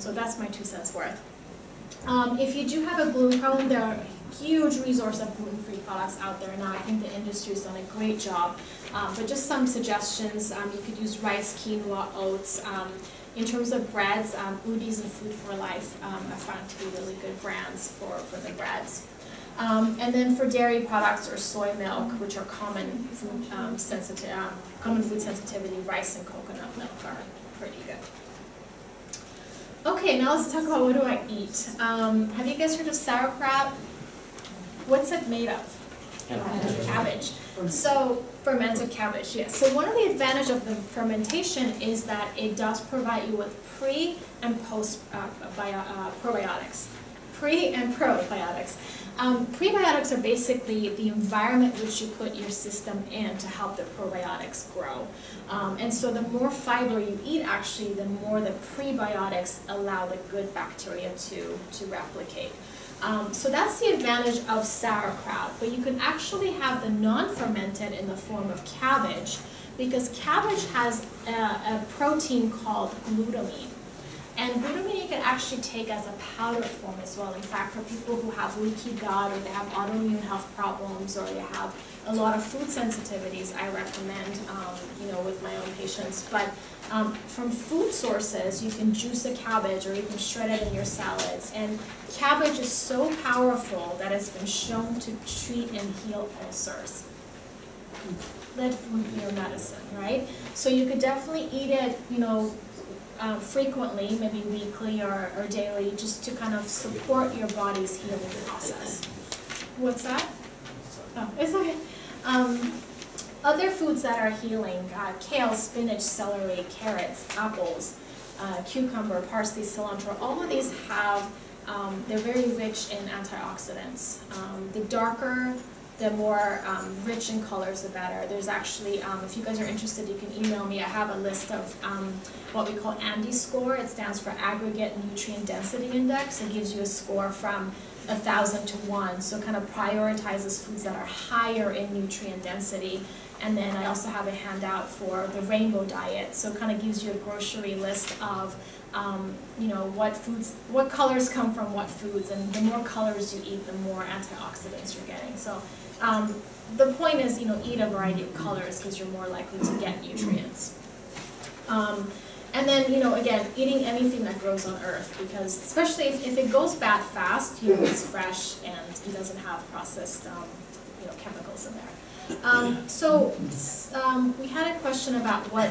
S1: So that's my 2 cents worth. If you do have a gluten problem, there are a huge resource of gluten-free products out there now. I think the industry has done a great job. But just some suggestions, you could use rice, quinoa, oats. In terms of breads, Udi's and Food for Life I found to be really good brands for the breads. And then for dairy products or soy milk, which are common food sensitivity, rice and coconut milk are pretty good. Okay, now let's talk about what do I eat. Have you guys heard of sauerkraut? What's it made of? Cabbage. So, fermented cabbage, yes. So one of the advantages of the fermentation is that it does provide you with pre and post probiotics. Pre and probiotics. Prebiotics are basically the environment which you put your system in to help the probiotics grow. And so the more fiber you eat, actually, the more the prebiotics allow the good bacteria to replicate. So that's the advantage of sauerkraut, but you can actually have the non-fermented in the form of cabbage, because cabbage has a protein called glutamine. And glutamine you can actually take as a powder form as well. In fact, for people who have leaky gut, or they have autoimmune health problems, or they have a lot of food sensitivities, I recommend, with my own patients. But from food sources, you can juice a cabbage, or you can shred it in your salads. And cabbage is so powerful that it's been shown to treat and heal ulcers. Lead from your medicine, right? So you could definitely eat it, frequently, maybe weekly or daily, just to kind of support your body's healing process. What's that? Oh, it's okay. Other foods that are healing, kale, spinach, celery, carrots, apples, cucumber, parsley, cilantro, all of these have, they're very rich in antioxidants. The darker, the more rich in colors, the better. There's actually, if you guys are interested, you can email me. I have a list of what we call ANDI score. It stands for Aggregate Nutrient Density Index. It gives you a score from 1,000 to 1, so kind of prioritizes foods that are higher in nutrient density. And then I also have a handout for the rainbow diet, so it kind of gives you a grocery list of you know, what colors come from what foods, and the more colors you eat, the more antioxidants you're getting. So the point is, you know, eat a variety of colors because you're more likely to get nutrients. And then, you know, again, eating anything that grows on earth, because especially if it goes bad fast, you know, it's fresh and it doesn't have processed, you know, chemicals in there. We had a question about what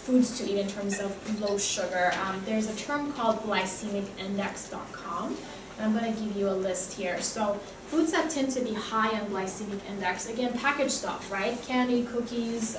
S1: foods to eat in terms of low sugar. There's a term called glycemicindex.com, and I'm going to give you a list here. So foods that tend to be high on glycemic index, again, packaged stuff, right? Candy, cookies,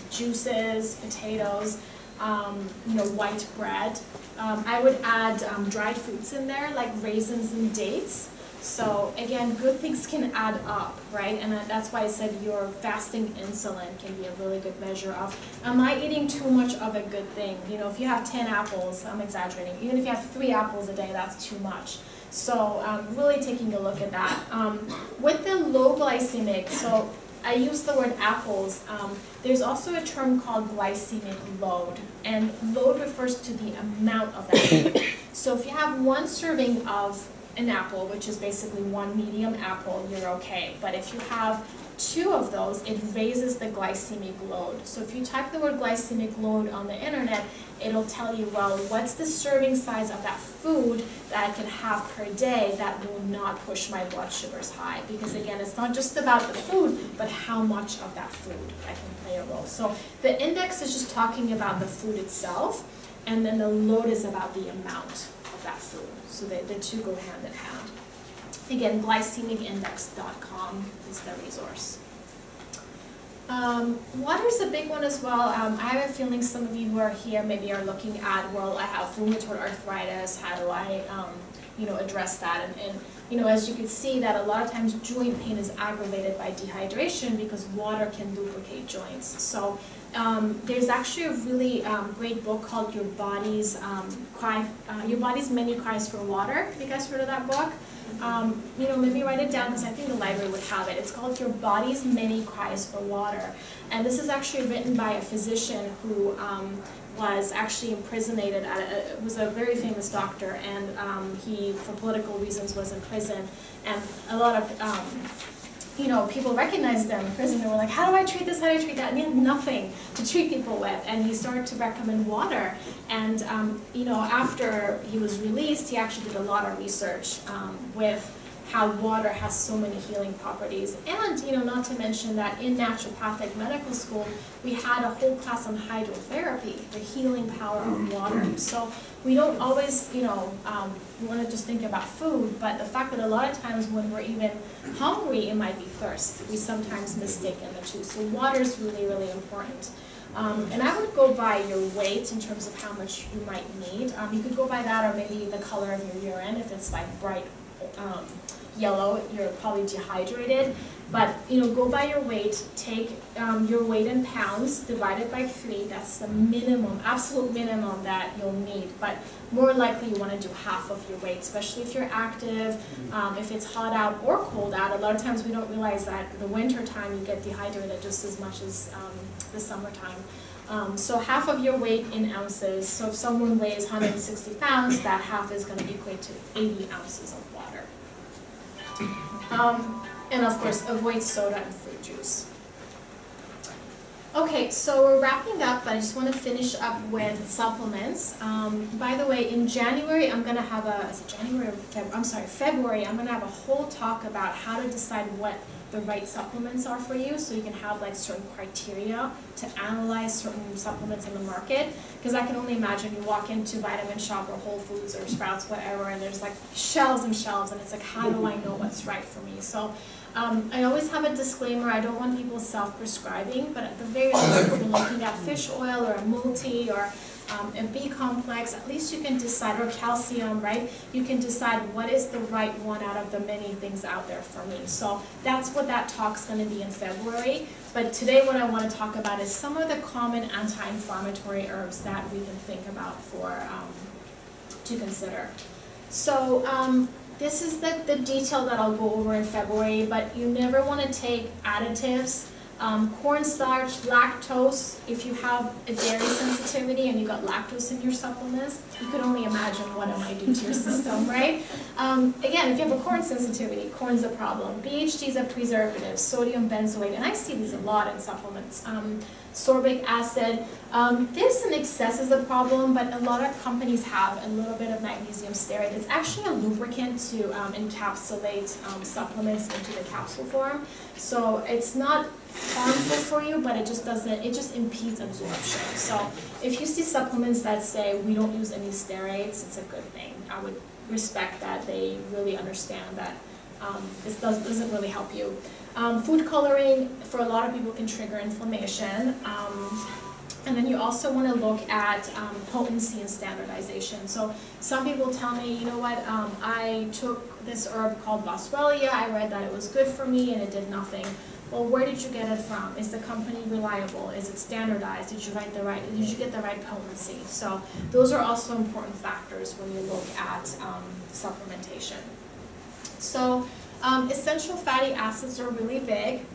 S1: juices, potatoes, you know, white bread. I would add dried fruits in there, like raisins and dates. So again, good things can add up, right? And that's why I said your fasting insulin can be a really good measure of, am I eating too much of a good thing? You know, if you have 10 apples, I'm exaggerating, even if you have 3 apples a day, that's too much. So really taking a look at that. With the low glycemic, so I use the word apples, there's also a term called glycemic load, and load refers to the amount of that food. So if you have 1 serving of an apple, which is basically 1 medium apple, you're okay. But if you have 2 of those, it raises the glycemic load. So if you type the word glycemic load on the internet, it'll tell you, well, what's the serving size of that food that I can have per day that will not push my blood sugars high? Because again, it's not just about the food, but how much of that food that can play a role. So the index is just talking about the food itself, and then the load is about the amount of that food. So the 2 go hand in hand. Again, glycemicindex.com is the resource. Water is a big one as well. I have a feeling some of you who are here maybe are looking at, well, I have rheumatoid arthritis, how do I you know, address that? And you know, as you can see that a lot of times joint pain is aggravated by dehydration because water can lubricate joints. So there's actually a really great book called Your Body's Many Cries for Water. Have you guys heard of that book? You know, maybe write it down because I think the library would have it. It's called Your Body's Many Cries for Water. And this is actually written by a physician who was actually imprisonated was a very famous doctor, and he, for political reasons, was in prison. And a lot of you know, people recognized them in prison. They were like, how do I treat this, how do I treat that? And he had nothing to treat people with. And he started to recommend water. And, you know, after he was released, he actually did a lot of research with how water has so many healing properties. And, you know, not to mention that in naturopathic medical school, we had a whole class on hydrotherapy, the healing power of water. So we don't always, you know, want to just think about food, but the fact that a lot of times when we're even hungry, it might be thirst. We sometimes mistake the 2. So water is really, really important. And I would go by your weight in terms of how much you might need. You could go by that, or maybe the color of your urine. If it's like bright yellow, you're probably dehydrated. But you know, go by your weight. Take your weight in pounds, divide it by 3. That's the minimum, absolute minimum that you'll need. But more likely you want to do half of your weight, especially if you're active, if it's hot out or cold out. A lot of times we don't realize that the winter time you get dehydrated just as much as the summertime. So half of your weight in ounces. So if someone weighs 160 pounds, that half is going to equate to 80 ounces of water. And of course, avoid soda and fruit juice. Okay, so we're wrapping up, but I just want to finish up with supplements. By the way, in January, I'm going to have February, I'm going to have a whole talk about how to decide what the right supplements are for you, so you can have like certain criteria to analyze certain supplements in the market. Because I can only imagine you walk into Vitamin Shop or Whole Foods or Sprouts, whatever, and there's like shelves and shelves, and it's like, how do I know what's right for me? So I always have a disclaimer. I don't want people self-prescribing, but at the very least, if you're looking at fish oil or a multi or a B complex, at least you can decide, or calcium, right? You can decide what is the right one out of the many things out there for me. So that's what that talk's going to be in February. But today what I want to talk about is some of the common anti-inflammatory herbs that we can think about for to consider. So this is the detail that I'll go over in February, but you never want to take additives. Cornstarch, lactose, if you have a dairy sensitivity and you got lactose in your supplements, you could only imagine what it might do to your system, right? Again, if you have a corn sensitivity, corn's a problem. BHT is a preservative, sodium benzoate, and I see these a lot in supplements. Sorbic acid, this in excess is a problem, but a lot of companies have a little bit of magnesium stearate. It's actually a lubricant to encapsulate supplements into the capsule form. So it's not harmful for you, but it just impedes absorption. So if you see supplements that say we don't use any stearates, it's a good thing. I would respect that they really understand that this doesn't really help you. Food coloring, for a lot of people, can trigger inflammation. And then you also want to look at potency and standardization. So some people tell me, you know what, I took this herb called Boswellia, I read that it was good for me and it did nothing. Well, where did you get it from? Is the company reliable? Is it standardized? Did you get the right potency? So those are also important factors when you look at supplementation. So essential fatty acids are really big.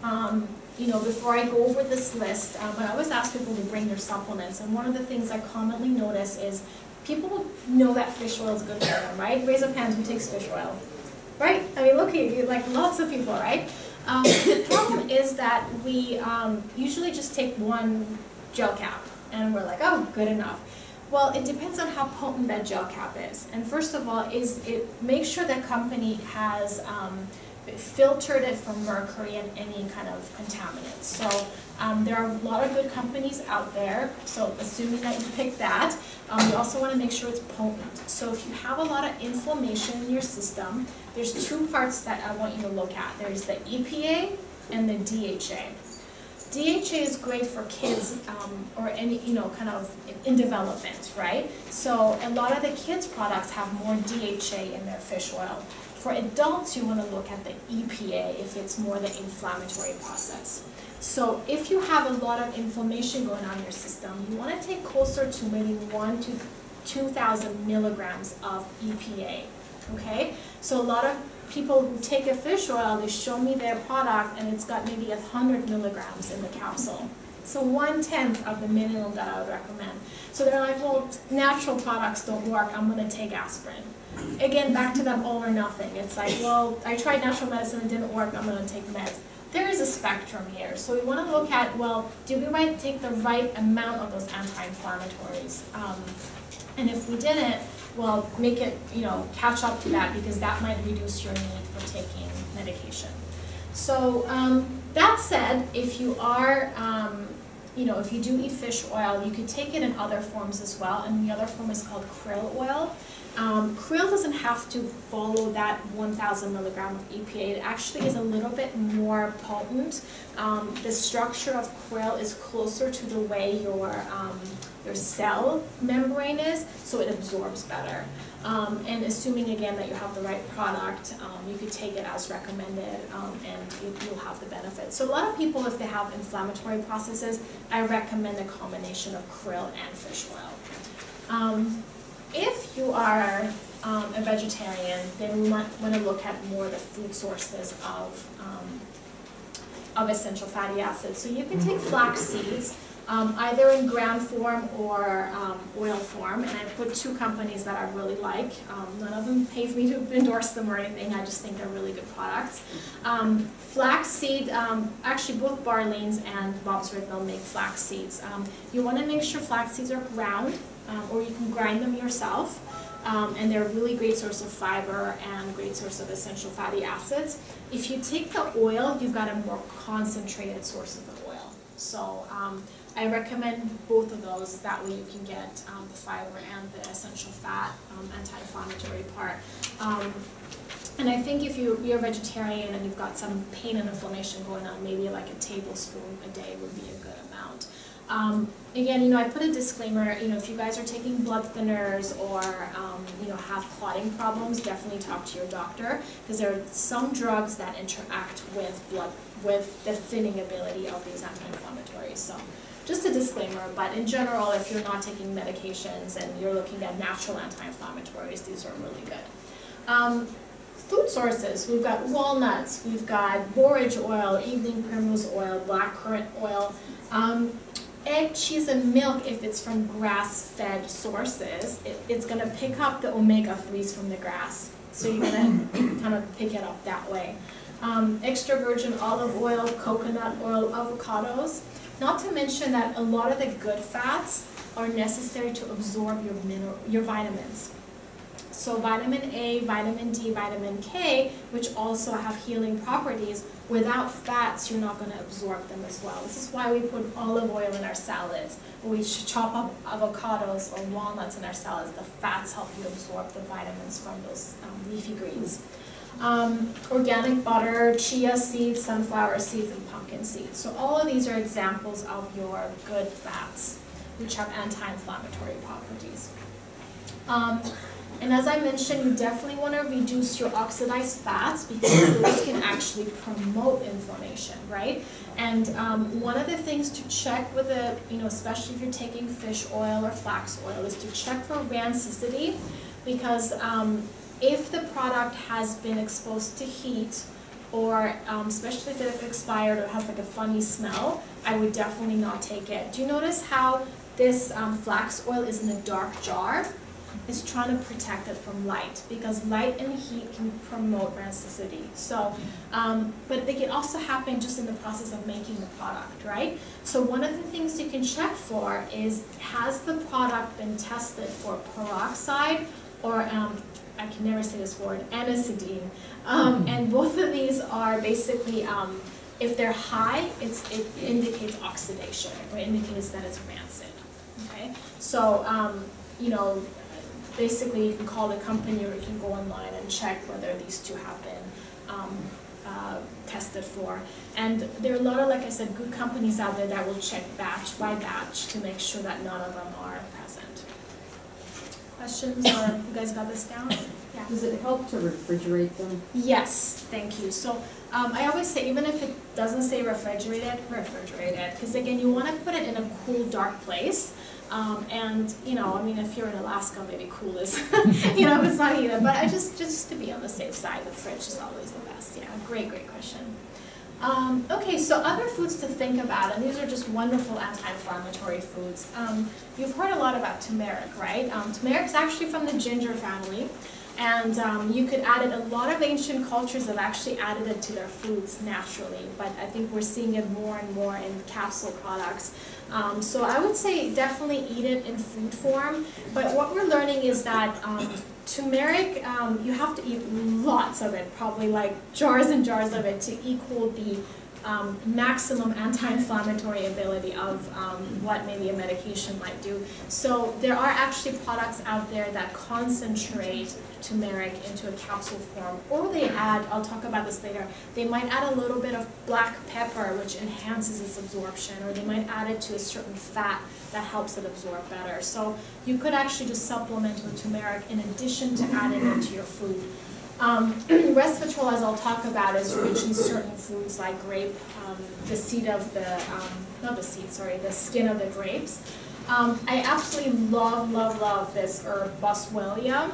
S1: You know, before I go over this list, I always ask people to bring their supplements, and one of the things I commonly notice is people know that fish oil is good for them, right? Raise up hands, who takes fish oil? Right? I mean, look at you, like lots of people, right? The problem is that we usually just take one gel cap, and we're like, oh, good enough. Well, it depends on how potent that gel cap is. And first of all, make sure the company has filtered it for mercury and any kind of contaminants. So there are a lot of good companies out there, so assuming that you pick that, you also want to make sure it's potent. So if you have a lot of inflammation in your system, there's two parts that I want you to look at. There's the EPA and the DHA. DHA is great for kids or any, kind of in development, right? So a lot of the kids' products have more DHA in their fish oil. For adults, you want to look at the EPA if it's more the inflammatory process. So if you have a lot of inflammation going on in your system, you want to take closer to maybe 1 to 2,000 milligrams of EPA, okay? So a lot of people who take a fish oil, they show me their product and it's got maybe 100 milligrams in the capsule. So 1/10 of the minimum that I would recommend. So they're like, well, natural products don't work, I'm going to take aspirin. Again, back to that all or nothing. It's like, well, I tried natural medicine, it didn't work, I'm going to take meds. There is a spectrum here. So we want to look at, well, do we take the right amount of those anti-inflammatories? And if we didn't, well, make it, catch up to that, because that might reduce your need for taking medication. So that said, if you are, if you do eat fish oil, you could take it in other forms as well, and the other form is called krill oil. Krill doesn't have to follow that 1,000 milligram of EPA. It actually is a little bit more potent. The structure of krill is closer to the way your cell membrane is, so it absorbs better. And assuming, again, that you have the right product, you could take it as recommended, and you'll have the benefits. So a lot of people, if they have inflammatory processes, I recommend a combination of krill and fish oil. If you are a vegetarian, then we might want to look at more the food sources of essential fatty acids. So you can take flax seeds, either in ground form or oil form, and I put two companies that I really like. None of them paid me to endorse them or anything, I just think they're really good products. Flax seed, actually both Barleans and Bob's Red Mill make flax seeds. You want to make sure flax seeds are ground, or you can grind them yourself, and they're a really great source of fiber and great source of essential fatty acids. If you take the oil, you've got a more concentrated source of the oil. So I recommend both of those, that way you can get the fiber and the essential fat, anti-inflammatory part. And I think if you're a vegetarian and you've got some pain and inflammation going on, maybe like a tablespoon a day would be a good amount. Again, I put a disclaimer, if you guys are taking blood thinners or, have clotting problems, definitely talk to your doctor, because there are some drugs that interact with the thinning ability of these anti-inflammatories. So just a disclaimer, but in general, if you're not taking medications and you're looking at natural anti-inflammatories, these are really good. food sources. We've got walnuts, we've got borage oil, evening primrose oil, blackcurrant oil, egg, cheese, and milk. If it's from grass-fed sources, it's going to pick up the omega-3s from the grass. So you're going to kind of pick it up that way. Extra virgin olive oil, coconut oil, avocados. Not to mention that a lot of the good fats are necessary to absorb your vitamins. So vitamin A, vitamin D, vitamin K, which also have healing properties, without fats, you're not going to absorb them as well. This is why we put olive oil in our salads, or we should chop up avocados or walnuts in our salads. The fats help you absorb the vitamins from those leafy greens. Organic butter, chia seeds, sunflower seeds, and pumpkin seeds. So all of these are examples of your good fats, which have anti-inflammatory properties. And as I mentioned, you definitely want to reduce your oxidized fats because those can actually promote inflammation, right? And one of the things to check with especially if you're taking fish oil or flax oil, is to check for rancidity, because if the product has been exposed to heat, or especially if it's expired or has like a funny smell, I would definitely not take it. Do you notice how this flax oil is in a dark jar? It's trying to protect it from light, because light and heat can promote rancidity. So, but they can also happen just in the process of making the product, right? So one of the things you can check for is, has the product been tested for peroxide or I can never say this word, anisidine. And both of these are basically, if they're high, it indicates oxidation, or indicates that it's rancid. Okay, so basically you can call the company, or you can go online and check whether these two have been tested for. And there are a lot of, like I said, good companies out there that will check batch by batch to make sure that none of them are present. Questions, or you guys got this down? Yeah.
S4: Does it help to refrigerate them?
S1: Yes, thank you. So I always say, even if it doesn't say refrigerated, because again, you want to put it in a cool, dark place. And I mean, if you're in Alaska, maybe cool is, if it's not heated. But just to be on the safe side, the fridge is always the best. Yeah, great question. Okay, so other foods to think about, and these are just wonderful anti-inflammatory foods. You've heard a lot about turmeric, right? Turmeric is actually from the ginger family, and you could add it. A lot of ancient cultures have actually added it to their foods naturally, but I think we're seeing it more and more in capsule products. So I would say definitely eat it in food form, but what we're learning is that turmeric, you have to eat lots of it, probably like jars and jars of it, to equal the maximum anti-inflammatory ability of what maybe a medication might do. So there are actually products out there that concentrate turmeric into a capsule form, or they add, I'll talk about this later, they might add a little bit of black pepper, which enhances its absorption, or they might add it to a certain fat that helps it absorb better. So you could actually just supplement with turmeric in addition to adding it to your food. Resveratrol, as I'll talk about, is rich in certain foods like grape, the seed of the, the skin of the grapes. I absolutely love this herb, Boswellia.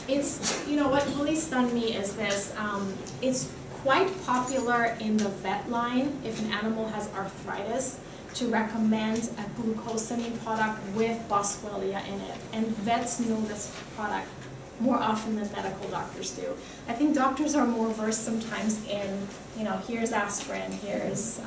S1: It's, what really stunned me is this, it's quite popular in the vet line if an animal has arthritis, to recommend a glucosamine product with Boswellia in it. And vets know this product more often than medical doctors do. I think doctors are more versed sometimes in, here's aspirin, here's,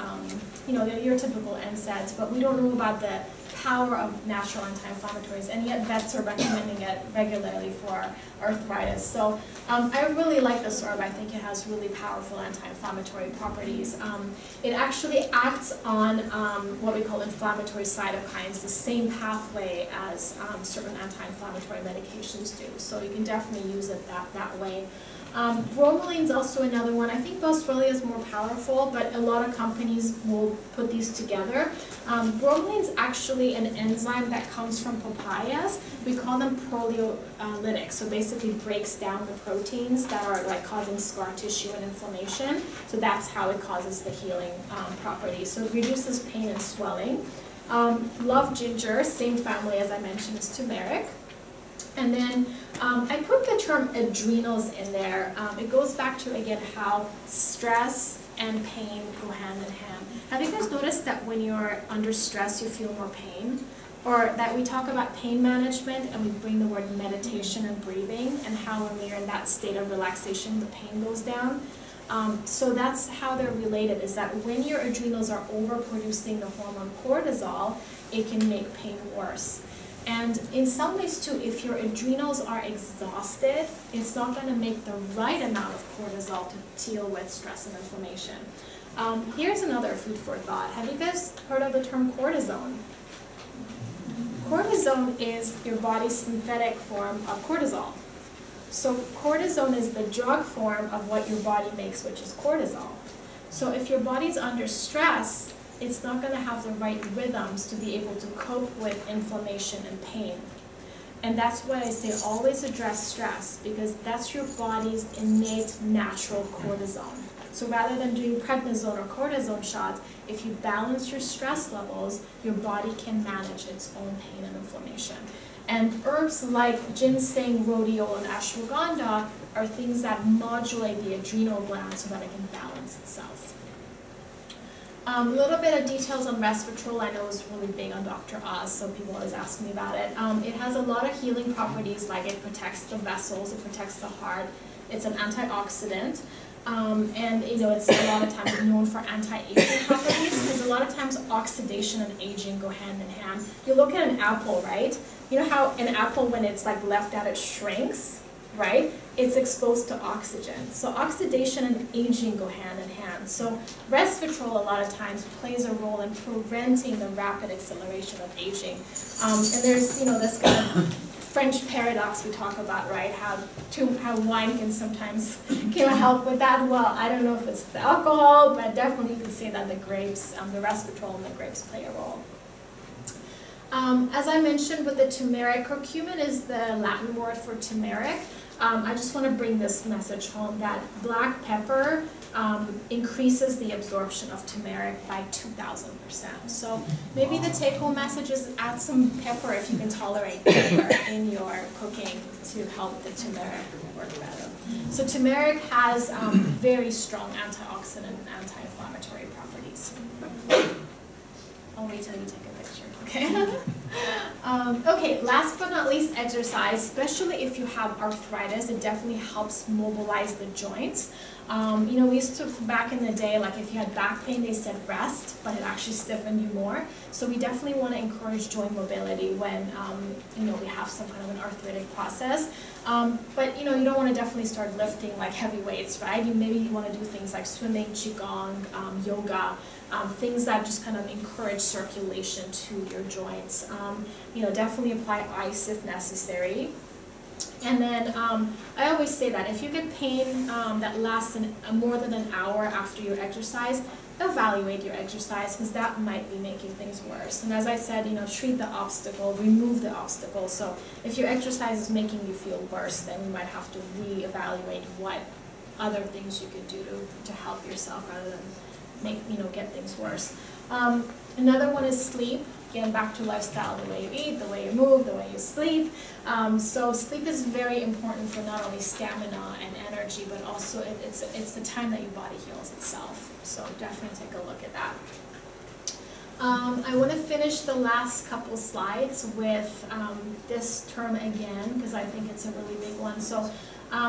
S1: your typical NSAIDs, but we don't know about the power of natural anti-inflammatories, and yet vets are recommending it regularly for arthritis. So I really like this herb. I think it has really powerful anti-inflammatory properties. It actually acts on what we call inflammatory cytokines, the same pathway as certain anti-inflammatory medications do. So you can definitely use it that way. Bromelain is also another one. I think Boswellia is more powerful, but a lot of companies will put these together. Bromelain is actually an enzyme that comes from papayas. We call them proteolytic, so basically breaks down the proteins that are like causing scar tissue and inflammation. So that's how it causes the healing properties. So it reduces pain and swelling. Love ginger, same family as I mentioned as turmeric. And then I put the term adrenals in there. It goes back to, again, how stress and pain go hand in hand. Have you guys noticed that when you're under stress, you feel more pain? Or that we talk about pain management and we bring the word meditation and breathing, and how when we are in that state of relaxation, the pain goes down. So that's how they're related, is that when your adrenals are overproducing the hormone cortisol, it can make pain worse. And in some ways too, if your adrenals are exhausted, it's not going to make the right amount of cortisol to deal with stress and inflammation. Here's another food for thought. Have you guys heard of the term cortisone? Cortisone is your body's synthetic form of cortisol. So cortisone is the drug form of what your body makes, which is cortisol. So if your body's under stress, it's not going to have the right rhythms to be able to cope with inflammation and pain. And that's why I say always address stress, because that's your body's innate natural cortisone. So rather than doing prednisone or cortisone shots, if you balance your stress levels, your body can manage its own pain and inflammation. And herbs like ginseng, rhodiola, and ashwagandha are things that modulate the adrenal gland so that it can balance itself. A little bit of details on resveratrol. I know is really big on Dr. Oz, so people always ask me about it. It has a lot of healing properties, like it protects the vessels, it protects the heart. It's an antioxidant. And you know, it's a lot of times known for anti-aging properties, because a lot of times oxidation and aging go hand in hand. You look at an apple, right? You know how an apple, when it's like left out, it shrinks, right? It's exposed to oxygen. So oxidation and aging go hand in hand. So resveratrol a lot of times plays a role in preventing the rapid acceleration of aging. And there's, you know, this kind of French paradox we talk about, right? How wine can sometimes help with that. Well, I don't know if it's the alcohol, but definitely you can say that the grapes, the resveratrol in the grapes play a role. As I mentioned with the turmeric, curcumin is the Latin word for turmeric. I just want to bring this message home that black pepper increases the absorption of turmeric by 2,000%. So maybe the take-home message is add some pepper if you can tolerate pepper in your cooking to help the turmeric work better. So turmeric has very strong antioxidant and anti-inflammatory properties. I'll wait till you take a picture, okay? Okay, last but not least, exercise. Especially if you have arthritis, it definitely helps mobilize the joints. You know, we used to, back in the day, like if you had back pain, they said rest, but it actually stiffened you more. So we definitely want to encourage joint mobility when, you know, we have some kind of an arthritic process. But, you know, you don't want to definitely start lifting like heavy weights, right? Maybe you want to do things like swimming, qigong, yoga, things that just kind of encourage circulation to your joints. You know, definitely apply ice if necessary. And then I always say that if you get pain that lasts more than an hour after your exercise, evaluate your exercise, because that might be making things worse. And as I said, you know, treat the obstacle, remove the obstacle. So if your exercise is making you feel worse, then you might have to reevaluate what other things you could do to help yourself rather than get things worse. Another one is sleep. Again, back to lifestyle, the way you eat, the way you move, the way you sleep. So sleep is very important for not only stamina and energy, but also it's the time that your body heals itself. So definitely take a look at that. I want to finish the last couple slides with this term again, because I think it's a really big one. So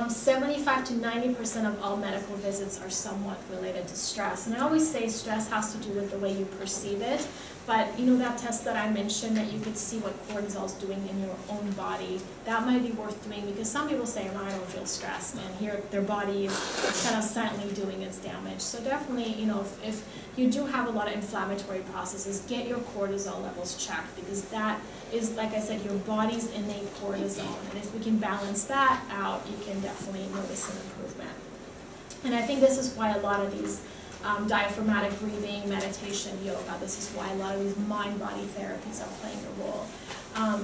S1: 75 to 90% of all medical visits are somewhat related to stress. And I always say stress has to do with the way you perceive it. But you know that test that I mentioned that you could see what cortisol is doing in your own body, that might be worth doing, because some people say, oh, I don't feel stressed, and here their body is kind of silently doing its damage. So definitely, you know, if you do have a lot of inflammatory processes, get your cortisol levels checked, because that is, like I said, your body's innate cortisol. And if we can balance that out, you can definitely notice an improvement. And I think this is why a lot of these diaphragmatic breathing, meditation, yoga, this is why a lot of these mind-body therapies are playing a role.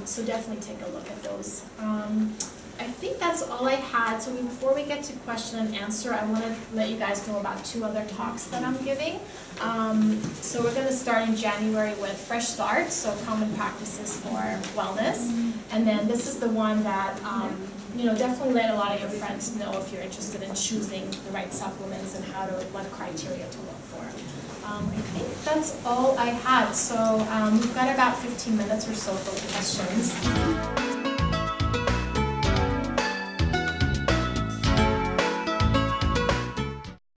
S1: So definitely take a look at those. I think that's all I had. So before we get to question and answer, I want to let you guys know about 2 other talks that I'm giving. So we're going to start in January with Fresh Start, so common practices for wellness. And then this is the one that, you know, definitely let a lot of your friends know if you're interested in choosing the right supplements and what criteria to look for. I think that's all I had. So we've got about 15 minutes or so for questions.